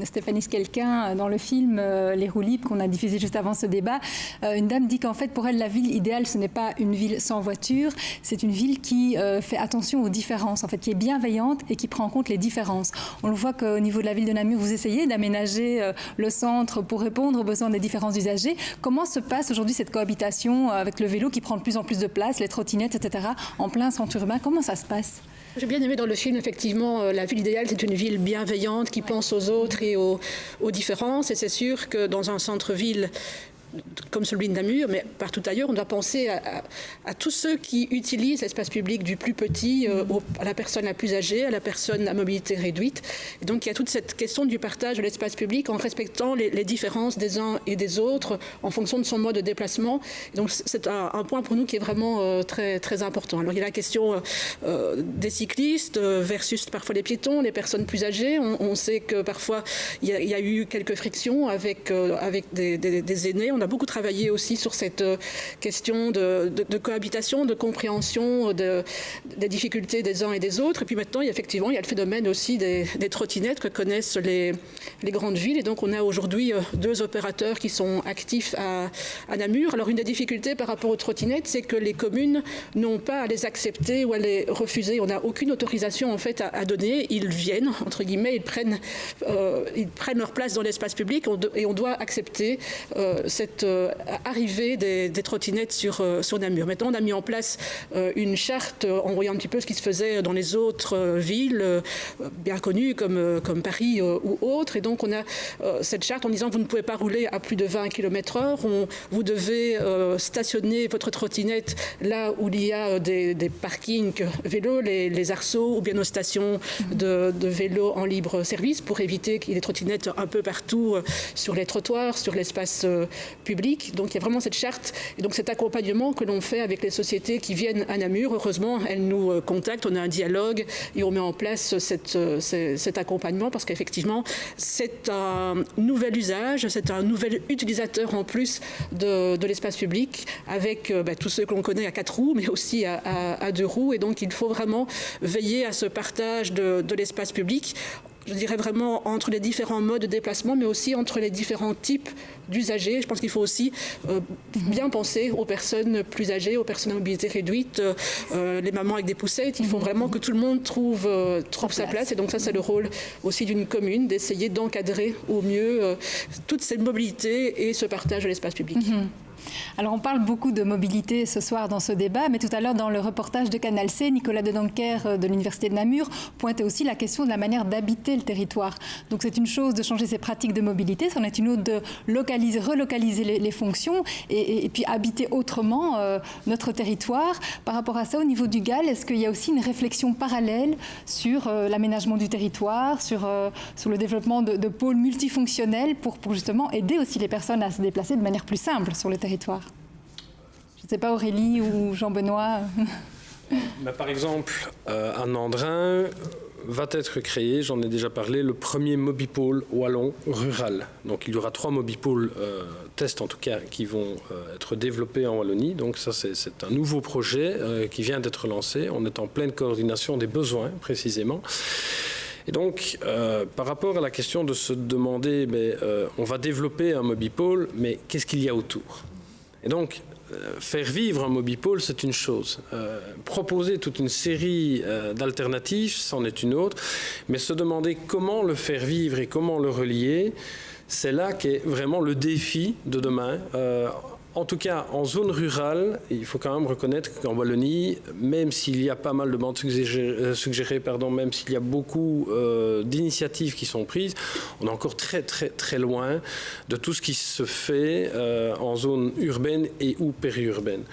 Stéphanie Skelkin, dans le film Les roues libres qu'on a diffusé juste avant ce débat. Une dame dit qu'en fait, pour elle, la ville idéale, ce n'est pas une ville sans voiture, c'est une ville qui fait attention aux différences, en fait, qui est bienveillante et qui prend en compte les différences. On le voit qu'au niveau de la ville de Namur, vous essayez d'aménager le centre pour répondre aux besoins des différents usagers. Comment se passe aujourd'hui cette cohabitation avec le vélo qui prend de plus en plus de place, les trottinettes, etc., en plein centre urbain? Comment ça se passe? J'ai bien aimé dans le film, effectivement, la ville idéale, c'est une ville bienveillante qui pense aux autres et aux différences. Et c'est sûr que dans un centre-ville comme celui de Namur, mais partout ailleurs, on doit penser à tous ceux qui utilisent l'espace public du plus petit à la personne la plus âgée, à la personne à mobilité réduite. Et donc il y a toute cette question du partage de l'espace public en respectant les différences des uns et des autres en fonction de son mode de déplacement. Et donc c'est un point pour nous qui est vraiment très, très important. Alors il y a la question des cyclistes versus parfois les piétons, les personnes plus âgées. On sait que parfois il y a eu quelques frictions avec des aînés. On a beaucoup travaillé aussi sur cette question de cohabitation, de compréhension des difficultés des uns et des autres. Et puis maintenant, effectivement, il y a le phénomène aussi des trottinettes que connaissent les grandes villes. Et donc, on a aujourd'hui 2 opérateurs qui sont actifs à Namur. Alors, une des difficultés par rapport aux trottinettes, c'est que les communes n'ont pas à les accepter ou à les refuser. On n'a aucune autorisation, en fait, à donner. Ils viennent, entre guillemets, ils prennent leur place dans l'espace public et on doit accepter cette arrivée des trottinettes sur Namur. Maintenant, on a mis en place une charte en voyant un petit peu ce qui se faisait dans les autres villes bien connues comme Paris ou autres. Et donc, on a cette charte en disant vous ne pouvez pas rouler à plus de 20 km/h. Vous devez stationner votre trottinette là où il y a des parkings vélos, les arceaux ou bien nos stations de vélos en libre service pour éviter qu'il y ait des trottinettes un peu partout sur les trottoirs, sur l'espace public. Donc il y a vraiment cette charte et donc cet accompagnement que l'on fait avec les sociétés qui viennent à Namur. Heureusement, elles nous contactent, on a un dialogue et on met en place cet accompagnement parce qu'effectivement, c'est un nouvel usage, c'est un nouvel utilisateur en plus de l'espace public avec tous ceux que l'on connaît à 4 roues, mais aussi à 2 roues. Et donc il faut vraiment veiller à ce partage de l'espace public. Je dirais vraiment entre les différents modes de déplacement, mais aussi entre les différents types d'usagers. Je pense qu'il faut aussi bien penser aux personnes plus âgées, aux personnes à mobilité réduite, les mamans avec des poussettes. Il faut vraiment que tout le monde trouve sa place. Et donc ça, c'est le rôle aussi d'une commune, d'essayer d'encadrer au mieux toute cette mobilité et ce partage de l'espace public. Alors on parle beaucoup de mobilité ce soir dans ce débat, mais tout à l'heure dans le reportage de Canal C, Nicolas Dedencker de l'Université de Namur pointait aussi la question de la manière d'habiter le territoire. Donc c'est une chose de changer ses pratiques de mobilité, c'en est une autre de relocaliser les fonctions et puis habiter autrement notre territoire. Par rapport à ça, au niveau du GAL, est-ce qu'il y a aussi une réflexion parallèle sur l'aménagement du territoire, sur le développement de pôles multifonctionnels pour justement aider aussi les personnes à se déplacer de manière plus simple sur le territoire? Je ne sais pas, Aurélie ou Jean-Benoît. Par exemple, à Nandrin va être créé, j'en ai déjà parlé, le premier mobipôle wallon rural. Donc il y aura 3 mobipôles tests en tout cas qui vont être développés en Wallonie. Donc ça c'est un nouveau projet qui vient d'être lancé. On est en pleine coordination des besoins précisément. Et donc, par rapport à la question de se demander, on va développer un mobipôle, mais qu'est-ce qu'il y a autour? Et donc, faire vivre un mobipôle, c'est une chose. Proposer toute une série d'alternatives, c'en est une autre. Mais se demander comment le faire vivre et comment le relier, c'est là qu'est vraiment le défi de demain. En tout cas, en zone rurale, il faut quand même reconnaître qu'en Wallonie, même s'il y a pas mal de bandes suggérées, même s'il y a beaucoup d'initiatives qui sont prises, on est encore très très très loin de tout ce qui se fait en zone urbaine et ou périurbaine.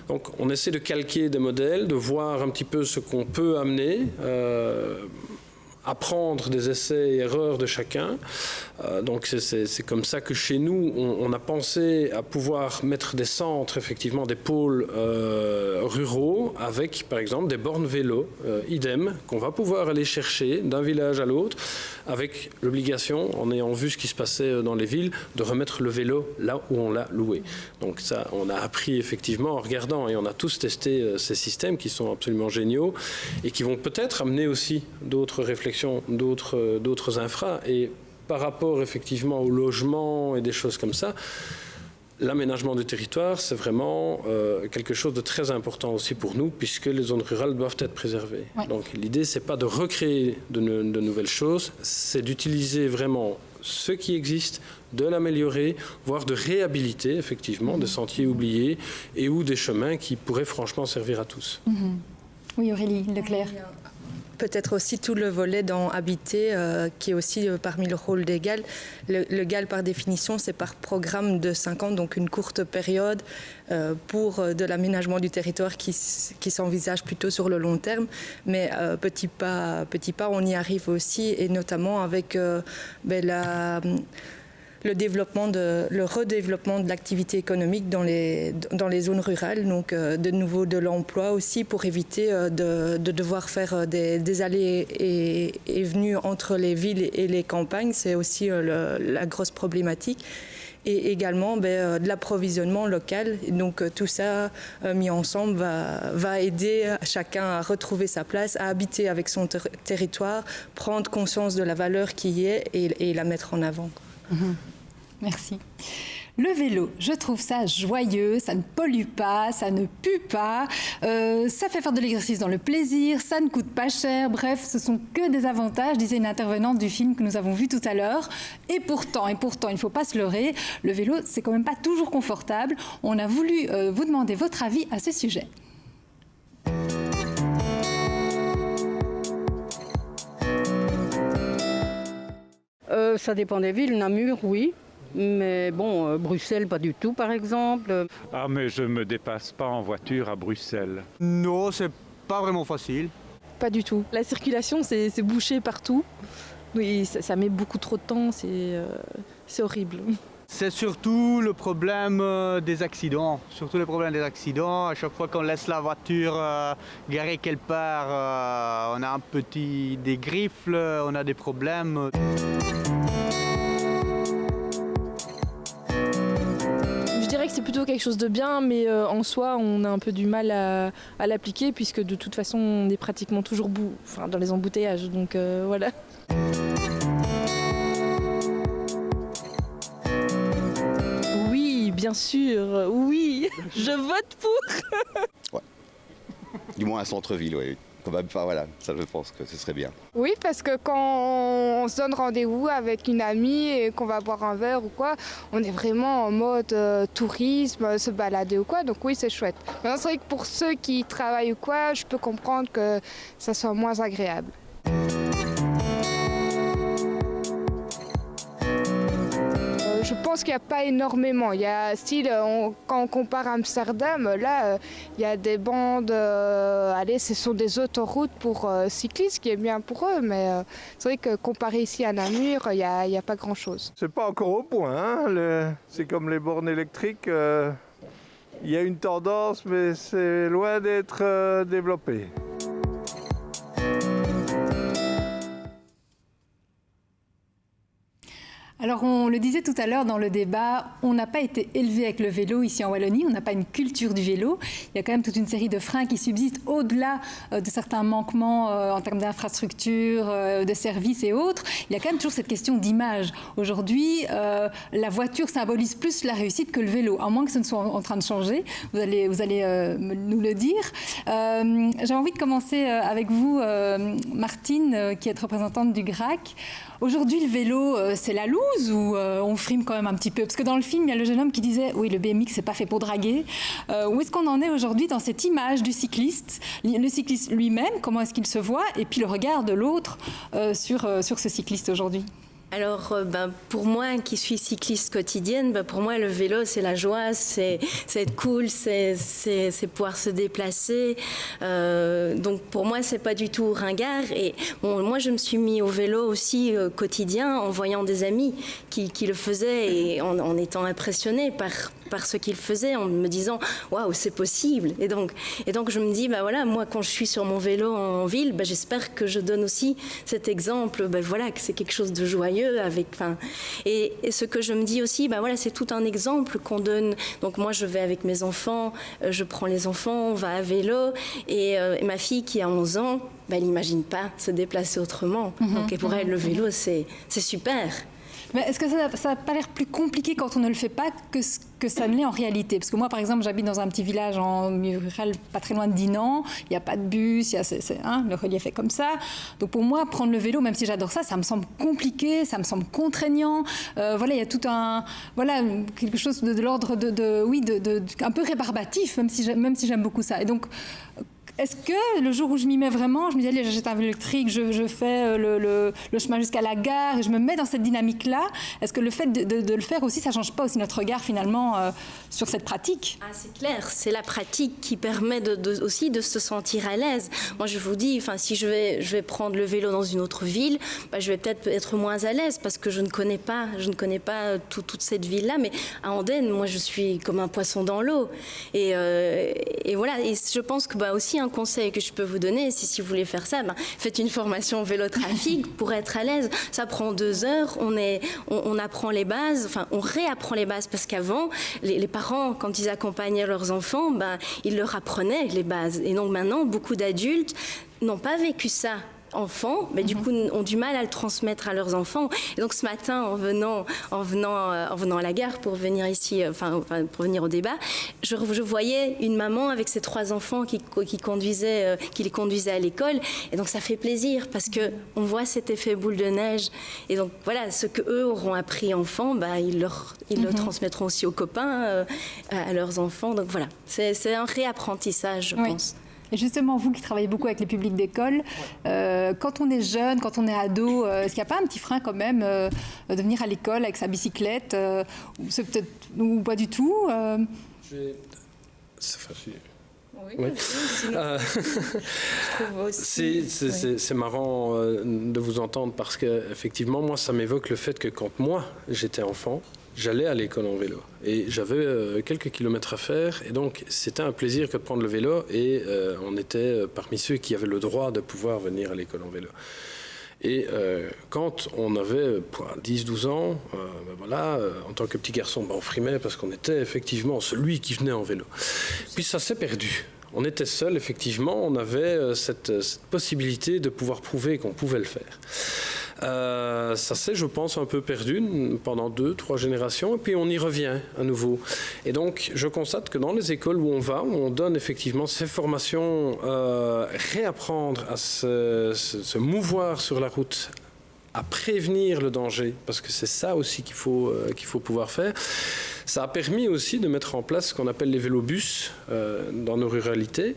Donc on essaie de calquer des modèles, de voir un petit peu ce qu'on peut amener, apprendre des essais et erreurs de chacun. Donc c'est comme ça que chez nous, on a pensé à pouvoir mettre des centres, effectivement des pôles ruraux, avec par exemple des bornes vélo, idem, qu'on va pouvoir aller chercher d'un village à l'autre, avec l'obligation, en ayant vu ce qui se passait dans les villes, de remettre le vélo là où on l'a loué. Donc ça, on a appris effectivement en regardant, et on a tous testé ces systèmes qui sont absolument géniaux, et qui vont peut-être amener aussi d'autres réflexions, d'autres infras. Et par rapport effectivement au logement et des choses comme ça, l'aménagement du territoire, c'est vraiment quelque chose de très important aussi pour nous, puisque les zones rurales doivent être préservées. Ouais. Donc l'idée, c'est pas de recréer de nouvelles choses, c'est d'utiliser vraiment ce qui existe, de l'améliorer, voire de réhabiliter effectivement des sentiers oubliés et ou des chemins qui pourraient franchement servir à tous. Oui, Aurélie Leclerc. Peut-être aussi tout le volet dans Habiter, qui est aussi parmi le rôle des GAL. Le GAL, par définition, c'est par programme de 5 ans, donc une courte période pour de l'aménagement du territoire qui s'envisage plutôt sur le long terme. Mais petit pas, on y arrive aussi, et notamment avec le redéveloppement de l'activité économique dans les zones rurales, donc de nouveau de l'emploi aussi, pour éviter de devoir faire des allées et venues entre les villes et les campagnes. C'est aussi la grosse problématique. Et également de l'approvisionnement local. Donc tout ça mis ensemble va aider chacun à retrouver sa place, à habiter avec son territoire, prendre conscience de la valeur qui y est et la mettre en avant. Merci. Le vélo, je trouve ça joyeux, ça ne pollue pas, ça ne pue pas, ça fait faire de l'exercice dans le plaisir, ça ne coûte pas cher, bref, ce sont que des avantages, disait une intervenante du film que nous avons vu tout à l'heure. Et pourtant, il ne faut pas se leurrer, le vélo, c'est quand même pas toujours confortable. On a voulu vous demander votre avis à ce sujet. Ça dépend des villes. Namur, oui. Mais bon, Bruxelles, pas du tout, par exemple. Ah, mais je ne me dépasse pas en voiture à Bruxelles. Non, c'est pas vraiment facile. Pas du tout. La circulation, c'est bouché partout. Oui, ça met beaucoup trop de temps, c'est horrible. C'est surtout le problème des accidents. Surtout le problème des accidents. À chaque fois qu'on laisse la voiture garée quelque part, on a des griffes, on a des problèmes. Je dirais que c'est plutôt quelque chose de bien, mais en soi, on a un peu du mal à l'appliquer, puisque de toute façon, on est pratiquement toujours dans les embouteillages. Donc voilà. Oui, bien sûr, oui, je vote pour. Ouais. Du moins à centre-ville, oui. voilà, ça je pense que ce serait bien. Oui, parce que quand on se donne rendez-vous avec une amie et qu'on va boire un verre ou quoi, on est vraiment en mode tourisme, se balader ou quoi, donc oui, c'est chouette. Maintenant, c'est vrai que pour ceux qui travaillent ou quoi, je peux comprendre que ça soit moins agréable. Je pense qu'il n'y a pas énormément. Il y a, quand on compare Amsterdam, là, il y a des bandes, ce sont des autoroutes pour cyclistes, ce qui est bien pour eux, mais c'est vrai que comparé ici à Namur, il n'y a pas grand-chose. C'est pas encore au point, hein. C'est comme les bornes électriques, il y a une tendance, mais c'est loin d'être développé. Alors on le disait tout à l'heure dans le débat, on n'a pas été élevé avec le vélo ici en Wallonie, on n'a pas une culture du vélo. Il y a quand même toute une série de freins qui subsistent au-delà de certains manquements en termes d'infrastructures, de services et autres. Il y a quand même toujours cette question d'image. Aujourd'hui, la voiture symbolise plus la réussite que le vélo, à moins que ce ne soit en train de changer. Vous allez nous le dire. J'ai envie de commencer avec vous, Martine, qui est représentante du GRAC. Aujourd'hui, le vélo, c'est la loose ou on frime quand même un petit peu? Parce que dans le film, il y a le jeune homme qui disait « Oui, le BMX, c'est pas fait pour draguer ». Où est-ce qu'on en est aujourd'hui dans cette image du cycliste? Le cycliste lui-même, comment est-ce qu'il se voit? Et puis le regard de l'autre sur ce cycliste aujourd'hui. Alors, pour moi, qui suis cycliste quotidienne, pour moi, le vélo, c'est la joie, c'est être cool, c'est pouvoir se déplacer. Donc, pour moi, c'est pas du tout ringard. Et bon, moi, je me suis mis au vélo aussi quotidien en voyant des amis qui le faisaient et en étant impressionnée par ce qu'ils faisaient, en me disant « Waouh, c'est possible !» Et donc, je me dis, voilà, moi, quand je suis sur mon vélo en ville, j'espère que je donne aussi cet exemple, voilà, que c'est quelque chose de joyeux. Et ce que je me dis aussi, voilà, c'est tout un exemple qu'on donne. Donc moi, je vais avec mes enfants, je prends les enfants, on va à vélo. Et ma fille qui a 11 ans, elle n'imagine pas se déplacer autrement. Donc pour elle, le vélo, c'est super. Mais est-ce que ça n'a pas l'air plus compliqué quand on ne le fait pas que ça ne l'est en réalité? Parce que moi, par exemple, j'habite dans un petit village en milieu rural, pas très loin de Dinan. Il n'y a pas de bus, le relief est comme ça. Donc pour moi, prendre le vélo, même si j'adore ça, ça me semble compliqué, ça me semble contraignant. Voilà, il y a tout quelque chose de l'ordre un peu rébarbatif, même si j'aime beaucoup ça. Et donc, est-ce que le jour où je m'y mets vraiment, je me dis allez, j'achète un vélo électrique, je fais le chemin jusqu'à la gare et je me mets dans cette dynamique-là, est-ce que le fait de le faire aussi, ça ne change pas aussi notre regard finalement sur cette pratique? C'est clair, c'est la pratique qui permet aussi de se sentir à l'aise. Moi je vous dis, si je vais prendre le vélo dans une autre ville, je vais peut-être être moins à l'aise parce que je ne connais pas toute cette ville-là, mais à Andenne, moi je suis comme un poisson dans l'eau. Et voilà, et je pense que aussi un conseil que je peux vous donner, c'est si vous voulez faire ça, faites une formation vélo-trafic pour être à l'aise. Ça prend 2 heures, on apprend les bases, on réapprend les bases parce qu'avant, les parents, quand ils accompagnaient leurs enfants, ils leur apprenaient les bases. Et donc maintenant, beaucoup d'adultes n'ont pas vécu ça. Enfants, mais du coup ont du mal à le transmettre à leurs enfants. Et donc ce matin, en venant à la gare pour venir ici, pour venir au débat, je voyais une maman avec ses 3 enfants qui les conduisait à l'école. Et donc ça fait plaisir parce que on voit cet effet boule de neige. Et donc voilà, ce que eux auront appris enfants, ils le transmettront aussi aux copains, à leurs enfants. Donc voilà, c'est un réapprentissage, je pense. Et justement, vous qui travaillez beaucoup avec les publics d'école, quand on est jeune, quand on est ado, est-ce qu'il n'y a pas un petit frein quand même de venir à l'école avec sa bicyclette ou pas du tout C'est marrant de vous entendre parce qu'effectivement, moi, ça m'évoque le fait que quand moi, j'étais enfant, j'allais à l'école en vélo et j'avais quelques kilomètres à faire et donc c'était un plaisir que de prendre le vélo et on était parmi ceux qui avaient le droit de pouvoir venir à l'école en vélo. Et quand on avait 10-12 ans, en tant que petit garçon, on frimait parce qu'on était effectivement celui qui venait en vélo. Puis ça s'est perdu. On était seul, effectivement, on avait cette possibilité de pouvoir prouver qu'on pouvait le faire. Ça s'est, je pense, un peu perdu pendant 2-3 générations, et puis on y revient à nouveau. Et donc, je constate que dans les écoles où on donne effectivement ces formations, réapprendre à se mouvoir sur la route, à prévenir le danger, parce que c'est ça aussi qu'il faut pouvoir faire. Ça a permis aussi de mettre en place ce qu'on appelle les vélobus dans nos ruralités,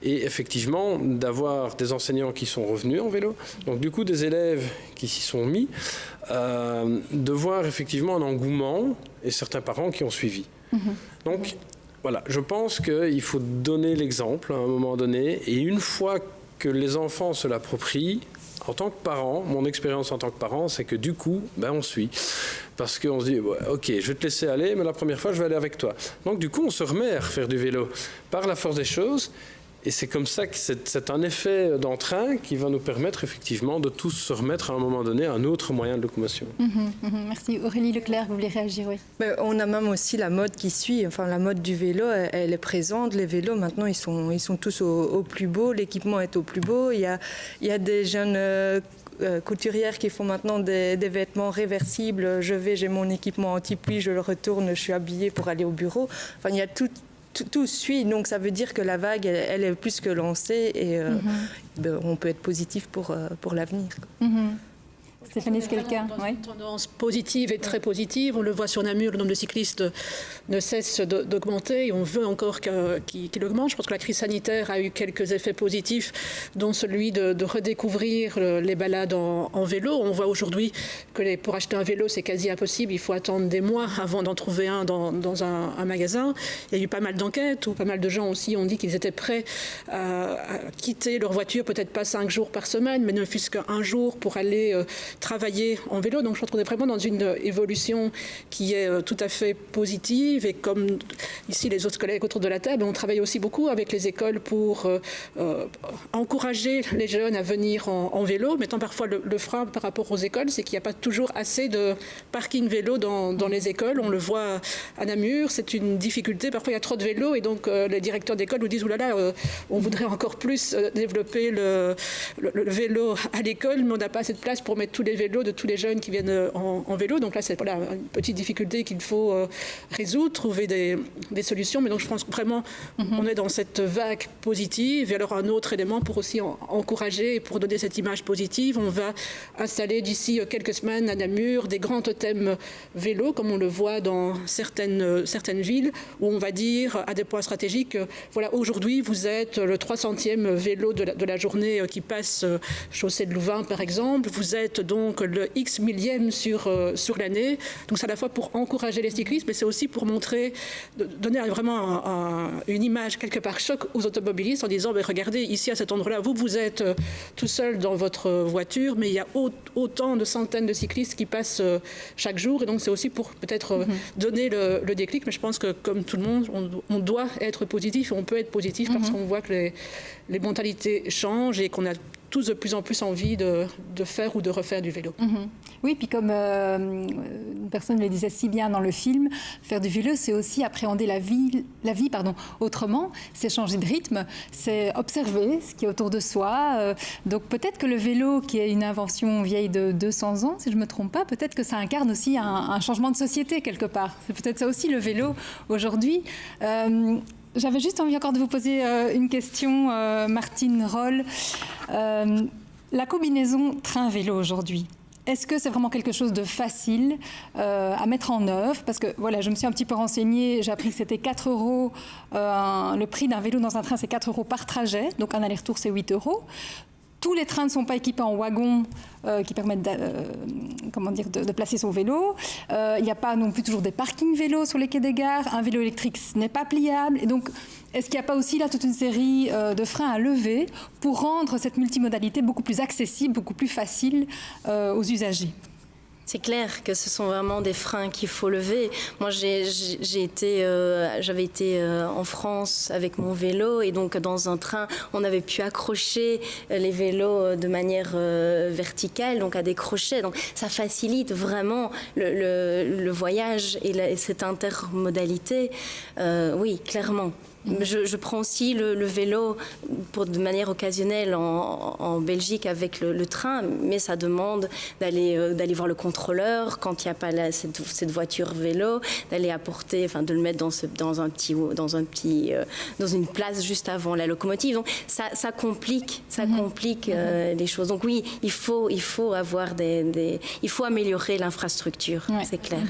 et effectivement d'avoir des enseignants qui sont revenus en vélo, donc du coup des élèves qui s'y sont mis, de voir effectivement un engouement et certains parents qui ont suivi. Donc voilà, je pense qu'il faut donner l'exemple à un moment donné, et une fois que les enfants se l'approprient, en tant que parent, mon expérience en tant que parent, c'est que du coup, on suit. Parce qu'on se dit, ouais, ok, je vais te laisser aller, mais la première fois, je vais aller avec toi. Donc du coup, on se remet à refaire du vélo par la force des choses. Et c'est comme ça que c'est un effet d'entrain qui va nous permettre effectivement de tous se remettre à un moment donné à un autre moyen de locomotion. Merci. Aurélie Leclerc, vous voulez réagir? Oui. On a même aussi la mode qui suit, enfin la mode du vélo, elle est présente. Les vélos maintenant, ils sont tous au plus beau, l'équipement est au plus beau. Il y a des jeunes couturières qui font maintenant des vêtements réversibles. J'ai mon équipement anti-pluie, je le retourne, je suis habillée pour aller au bureau. Enfin, il y a tout suit, donc ça veut dire que la vague, elle est plus que lancée, et on peut être positif pour l'avenir. Stéphanie, est-ce quelqu'un? Dans une tendance positive et très positive. On le voit sur Namur, le nombre de cyclistes ne cesse d'augmenter et on veut encore qu'il augmente. Je pense que la crise sanitaire a eu quelques effets positifs, dont celui de redécouvrir les balades en vélo. On voit aujourd'hui que pour acheter un vélo, c'est quasi impossible. Il faut attendre des mois avant d'en trouver un dans un magasin. Il y a eu pas mal d'enquêtes où pas mal de gens aussi ont dit qu'ils étaient prêts à quitter leur voiture, peut-être pas 5 jours par semaine, mais ne fût-ce qu'un jour pour aller travailler en vélo. Donc je pense qu'on est vraiment dans une évolution qui est tout à fait positive, et comme ici les autres collègues autour de la table, on travaille aussi beaucoup avec les écoles pour encourager les jeunes à venir en vélo, mettant parfois le frein par rapport aux écoles, c'est qu'il n'y a pas toujours assez de parking vélo dans les écoles. On le voit à Namur, c'est une difficulté, parfois il y a trop de vélos, et donc les directeurs d'école nous disent oulala, on voudrait encore plus développer le vélo à l'école, mais on n'a pas assez de place pour mettre tous les vélos de tous les jeunes qui viennent en vélo. Donc là, c'est une petite difficulté qu'il faut résoudre, trouver des solutions. Mais donc, je pense que vraiment, on est dans cette vague positive. Et alors, un autre élément pour aussi encourager et pour donner cette image positive, on va installer d'ici quelques semaines à Namur des grands totems vélos, comme on le voit dans certaines villes, où on va dire à des points stratégiques, voilà, aujourd'hui, vous êtes le 300e vélo de la journée qui passe chaussée de Louvain, par exemple. Vous êtes donc le X millième sur l'année. Donc c'est à la fois pour encourager les cyclistes, mais c'est aussi pour donner vraiment une image quelque part choc aux automobilistes en disant, regardez, ici à cet endroit-là, vous êtes tout seul dans votre voiture, mais il y a autant de centaines de cyclistes qui passent chaque jour. Et donc c'est aussi pour peut-être donner le déclic. Mais je pense que comme tout le monde, on doit être positif, on peut être positif parce qu'on voit que les mentalités changent et qu'on a tous de plus en plus envie de faire ou de refaire du vélo. Oui, puis comme une personne le disait si bien dans le film, faire du vélo, c'est aussi appréhender la vie autrement, c'est changer de rythme, c'est observer ce qui est autour de soi. Donc peut-être que le vélo, qui est une invention vieille de 200 ans, si je ne me trompe pas, peut-être que ça incarne aussi un changement de société quelque part. C'est peut-être ça aussi le vélo aujourd'hui. J'avais juste envie encore de vous poser une question, Martine Roll. La combinaison train-vélo aujourd'hui, est-ce que c'est vraiment quelque chose de facile à mettre en œuvre? Parce que voilà, je me suis un petit peu renseignée, j'ai appris que c'était 4 €, le prix d'un vélo dans un train, c'est 4 € par trajet, donc un aller-retour, c'est 8 €. Tous les trains ne sont pas équipés en wagons qui permettent de placer son vélo. Il n'y a pas non plus toujours des parkings vélos sur les quais des gares. Un vélo électrique, ce n'est pas pliable. Et donc, est-ce qu'il n'y a pas aussi là toute une série de freins à lever pour rendre cette multimodalité beaucoup plus accessible, beaucoup plus facile aux usagers? C'est clair que ce sont vraiment des freins qu'il faut lever. Moi, j'avais été en France avec mon vélo, et donc dans un train, on avait pu accrocher les vélos de manière verticale, donc à des crochets. Donc ça facilite vraiment le voyage et cette intermodalité. Oui, clairement. Je prends aussi le vélo de manière occasionnelle en Belgique avec le train, mais ça demande d'aller voir le contrôleur quand il n'y a pas cette voiture vélo, d'aller apporter, enfin de le mettre dans une place juste avant la locomotive. Donc ça complique les choses. Donc oui, il faut il faut améliorer l'infrastructure, c'est clair.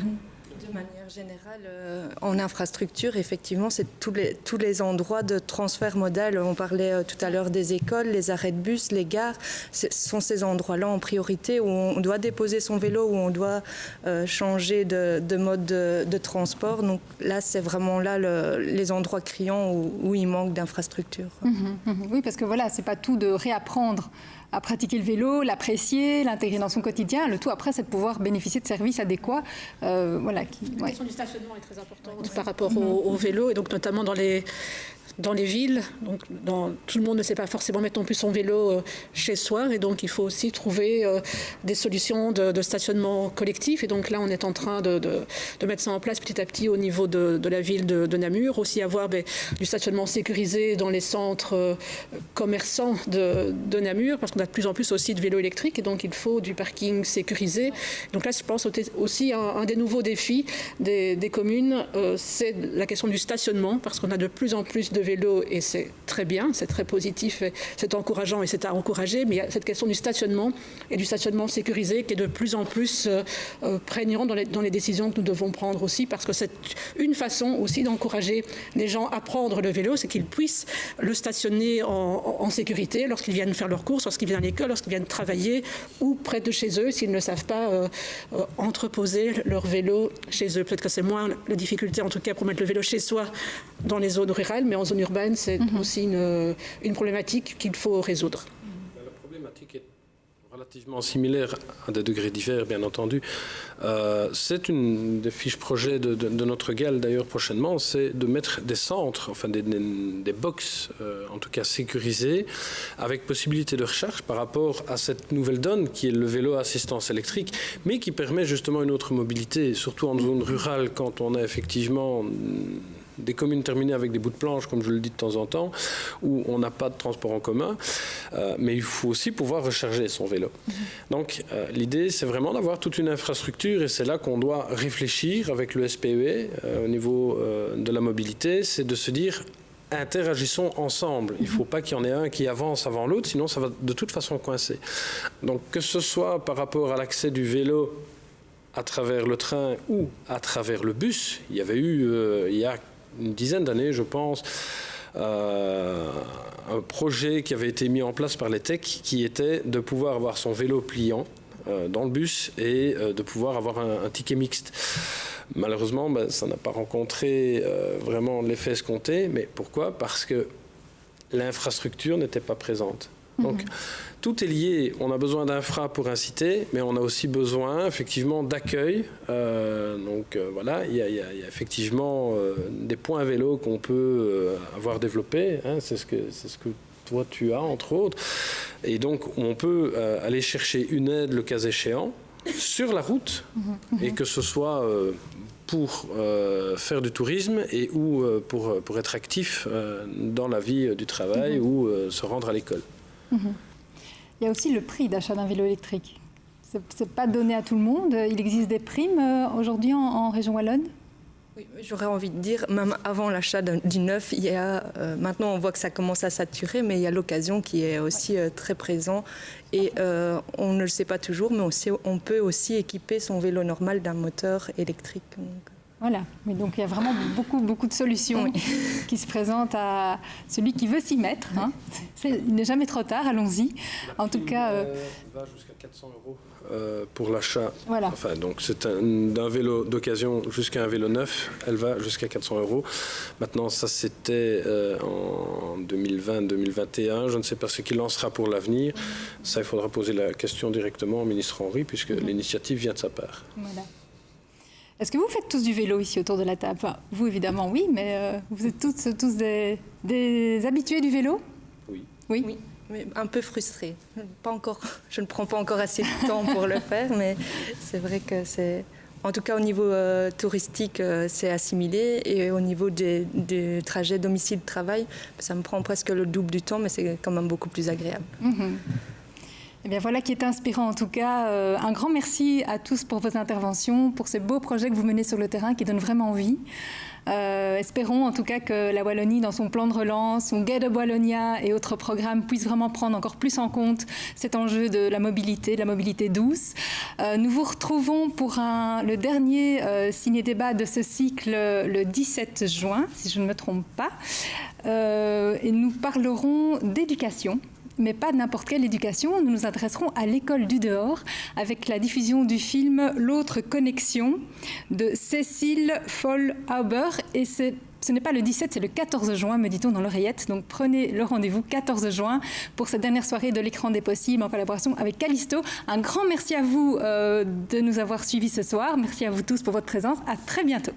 De manière générale, en infrastructure, effectivement, c'est tous les endroits de transfert modal. On parlait tout à l'heure des écoles, les arrêts de bus, les gares. Ce sont ces endroits-là en priorité où on doit déposer son vélo, où on doit changer de mode de transport. Donc là, c'est vraiment là les endroits criants où il manque d'infrastructure. Oui, parce que voilà, c'est pas tout de réapprendre à pratiquer le vélo, l'apprécier, l'intégrer dans son quotidien. Le tout après, c'est de pouvoir bénéficier de services adéquats. La question du stationnement est très importante par rapport au vélo, et donc notamment dans les villes. Donc, tout le monde ne sait pas forcément mettre non plus son vélo chez soi, et donc il faut aussi trouver des solutions de stationnement collectif. Et donc là, on est en train de mettre ça en place petit à petit au niveau de la ville de Namur. Aussi avoir du stationnement sécurisé dans les centres commerçants de Namur, parce qu'on a de plus en plus aussi de vélos électriques, et donc il faut du parking sécurisé. Donc là, je pense aussi un des nouveaux défis des communes, c'est la question du stationnement, parce qu'on a de plus en plus de vélo, et c'est très bien, c'est très positif, c'est encourageant et c'est à encourager, mais il y a cette question du stationnement et du stationnement sécurisé qui est de plus en plus prégnant dans les décisions que nous devons prendre aussi, parce que c'est une façon aussi d'encourager les gens à prendre le vélo, c'est qu'ils puissent le stationner en sécurité lorsqu'ils viennent faire leurs courses, lorsqu'ils viennent à l'école, lorsqu'ils viennent travailler ou près de chez eux, s'ils ne savent pas entreposer leur vélo chez eux. Peut-être que c'est moins la difficulté, en tout cas, pour mettre le vélo chez soi dans les zones rurales, mais en zone urbaine, c'est aussi une problématique qu'il faut résoudre. La problématique est relativement similaire à des degrés divers, bien entendu. C'est une des fiches projets de notre GAL, d'ailleurs, prochainement, c'est de mettre des centres, enfin des box, en tout cas sécurisés, avec possibilité de recharge par rapport à cette nouvelle donne qui est le vélo à assistance électrique, mais qui permet justement une autre mobilité, surtout en zone rurale, quand on a effectivement des communes terminées avec des bouts de planche, comme je le dis de temps en temps, où on n'a pas de transport en commun, mais il faut aussi pouvoir recharger son vélo. Donc l'idée, c'est vraiment d'avoir toute une infrastructure, et c'est là qu'on doit réfléchir avec le SPE au niveau de la mobilité, c'est de se dire interagissons ensemble. Il ne faut pas qu'il y en ait un qui avance avant l'autre, sinon ça va de toute façon coincer. Donc que ce soit par rapport à l'accès du vélo à travers le train ou à travers le bus, il y avait eu, il y a une dizaine d'années, je pense, un projet qui avait été mis en place par les techs qui était de pouvoir avoir son vélo pliant dans le bus et de pouvoir avoir un ticket mixte. Malheureusement, ça n'a pas rencontré vraiment l'effet escompté. Mais pourquoi ? Parce que l'infrastructure n'était pas présente. Donc, tout est lié. On a besoin d'infra pour inciter, mais on a aussi besoin, effectivement, d'accueil. Voilà, il y a effectivement des points vélo qu'on peut avoir développés. Hein, c'est ce que toi, tu as, entre autres. Et donc, on peut aller chercher une aide, le cas échéant, sur la route, et que ce soit pour faire du tourisme et ou pour être actif dans la vie du travail ou se rendre à l'école. Il y a aussi le prix d'achat d'un vélo électrique. C'est pas donné à tout le monde. Il existe des primes aujourd'hui en région wallonne ? Oui, j'aurais envie de dire, même avant l'achat du neuf, il y a, maintenant on voit que ça commence à saturer, mais il y a l'occasion qui est aussi très présent. Et on ne le sait pas toujours, mais on peut aussi équiper son vélo normal d'un moteur électrique. Donc. Voilà, mais donc il y a vraiment beaucoup de solutions qui se présentent à celui qui veut s'y mettre. Hein. Il n'est jamais trop tard, allons-y. En tout cas, va jusqu'à 400 € pour l'achat. Voilà. Enfin, donc c'est d'un vélo d'occasion jusqu'à un vélo neuf, elle va jusqu'à 400 €. Maintenant, ça c'était en 2020-2021. Je ne sais pas ce qu'il lancera pour l'avenir. Ça, il faudra poser la question directement au ministre Henry, puisque l'initiative vient de sa part. Voilà. Est-ce que vous faites tous du vélo ici autour de la table ? Enfin, vous évidemment oui, mais vous êtes tous des habitués du vélo ? Oui, mais un peu frustrée. Pas encore. Je ne prends pas encore assez de temps pour le faire, mais c'est vrai que c'est En tout cas, au niveau touristique, c'est assimilé. Et au niveau du trajet domicile-travail, ça me prend presque le double du temps, mais c'est quand même beaucoup plus agréable. Eh bien, voilà qui est inspirant en tout cas. Un grand merci à tous pour vos interventions, pour ces beaux projets que vous menez sur le terrain qui donnent vraiment envie. Espérons en tout cas que la Wallonie, dans son plan de relance, son Get Up Wallonia et autres programmes, puisse vraiment prendre encore plus en compte cet enjeu de la mobilité douce. Nous vous retrouvons pour le dernier ciné-débat de ce cycle le 17 juin, si je ne me trompe pas. Et nous parlerons d'éducation. Mais pas de n'importe quelle éducation. Nous nous intéresserons à l'école du dehors avec la diffusion du film L'autre connexion de Cécile Foll-Hauber. Et ce n'est pas le 17, c'est le 14 juin, me dit-on dans l'oreillette. Donc prenez le rendez-vous 14 juin pour cette dernière soirée de l'écran des possibles en collaboration avec Callisto. Un grand merci à vous de nous avoir suivis ce soir. Merci à vous tous pour votre présence. À très bientôt.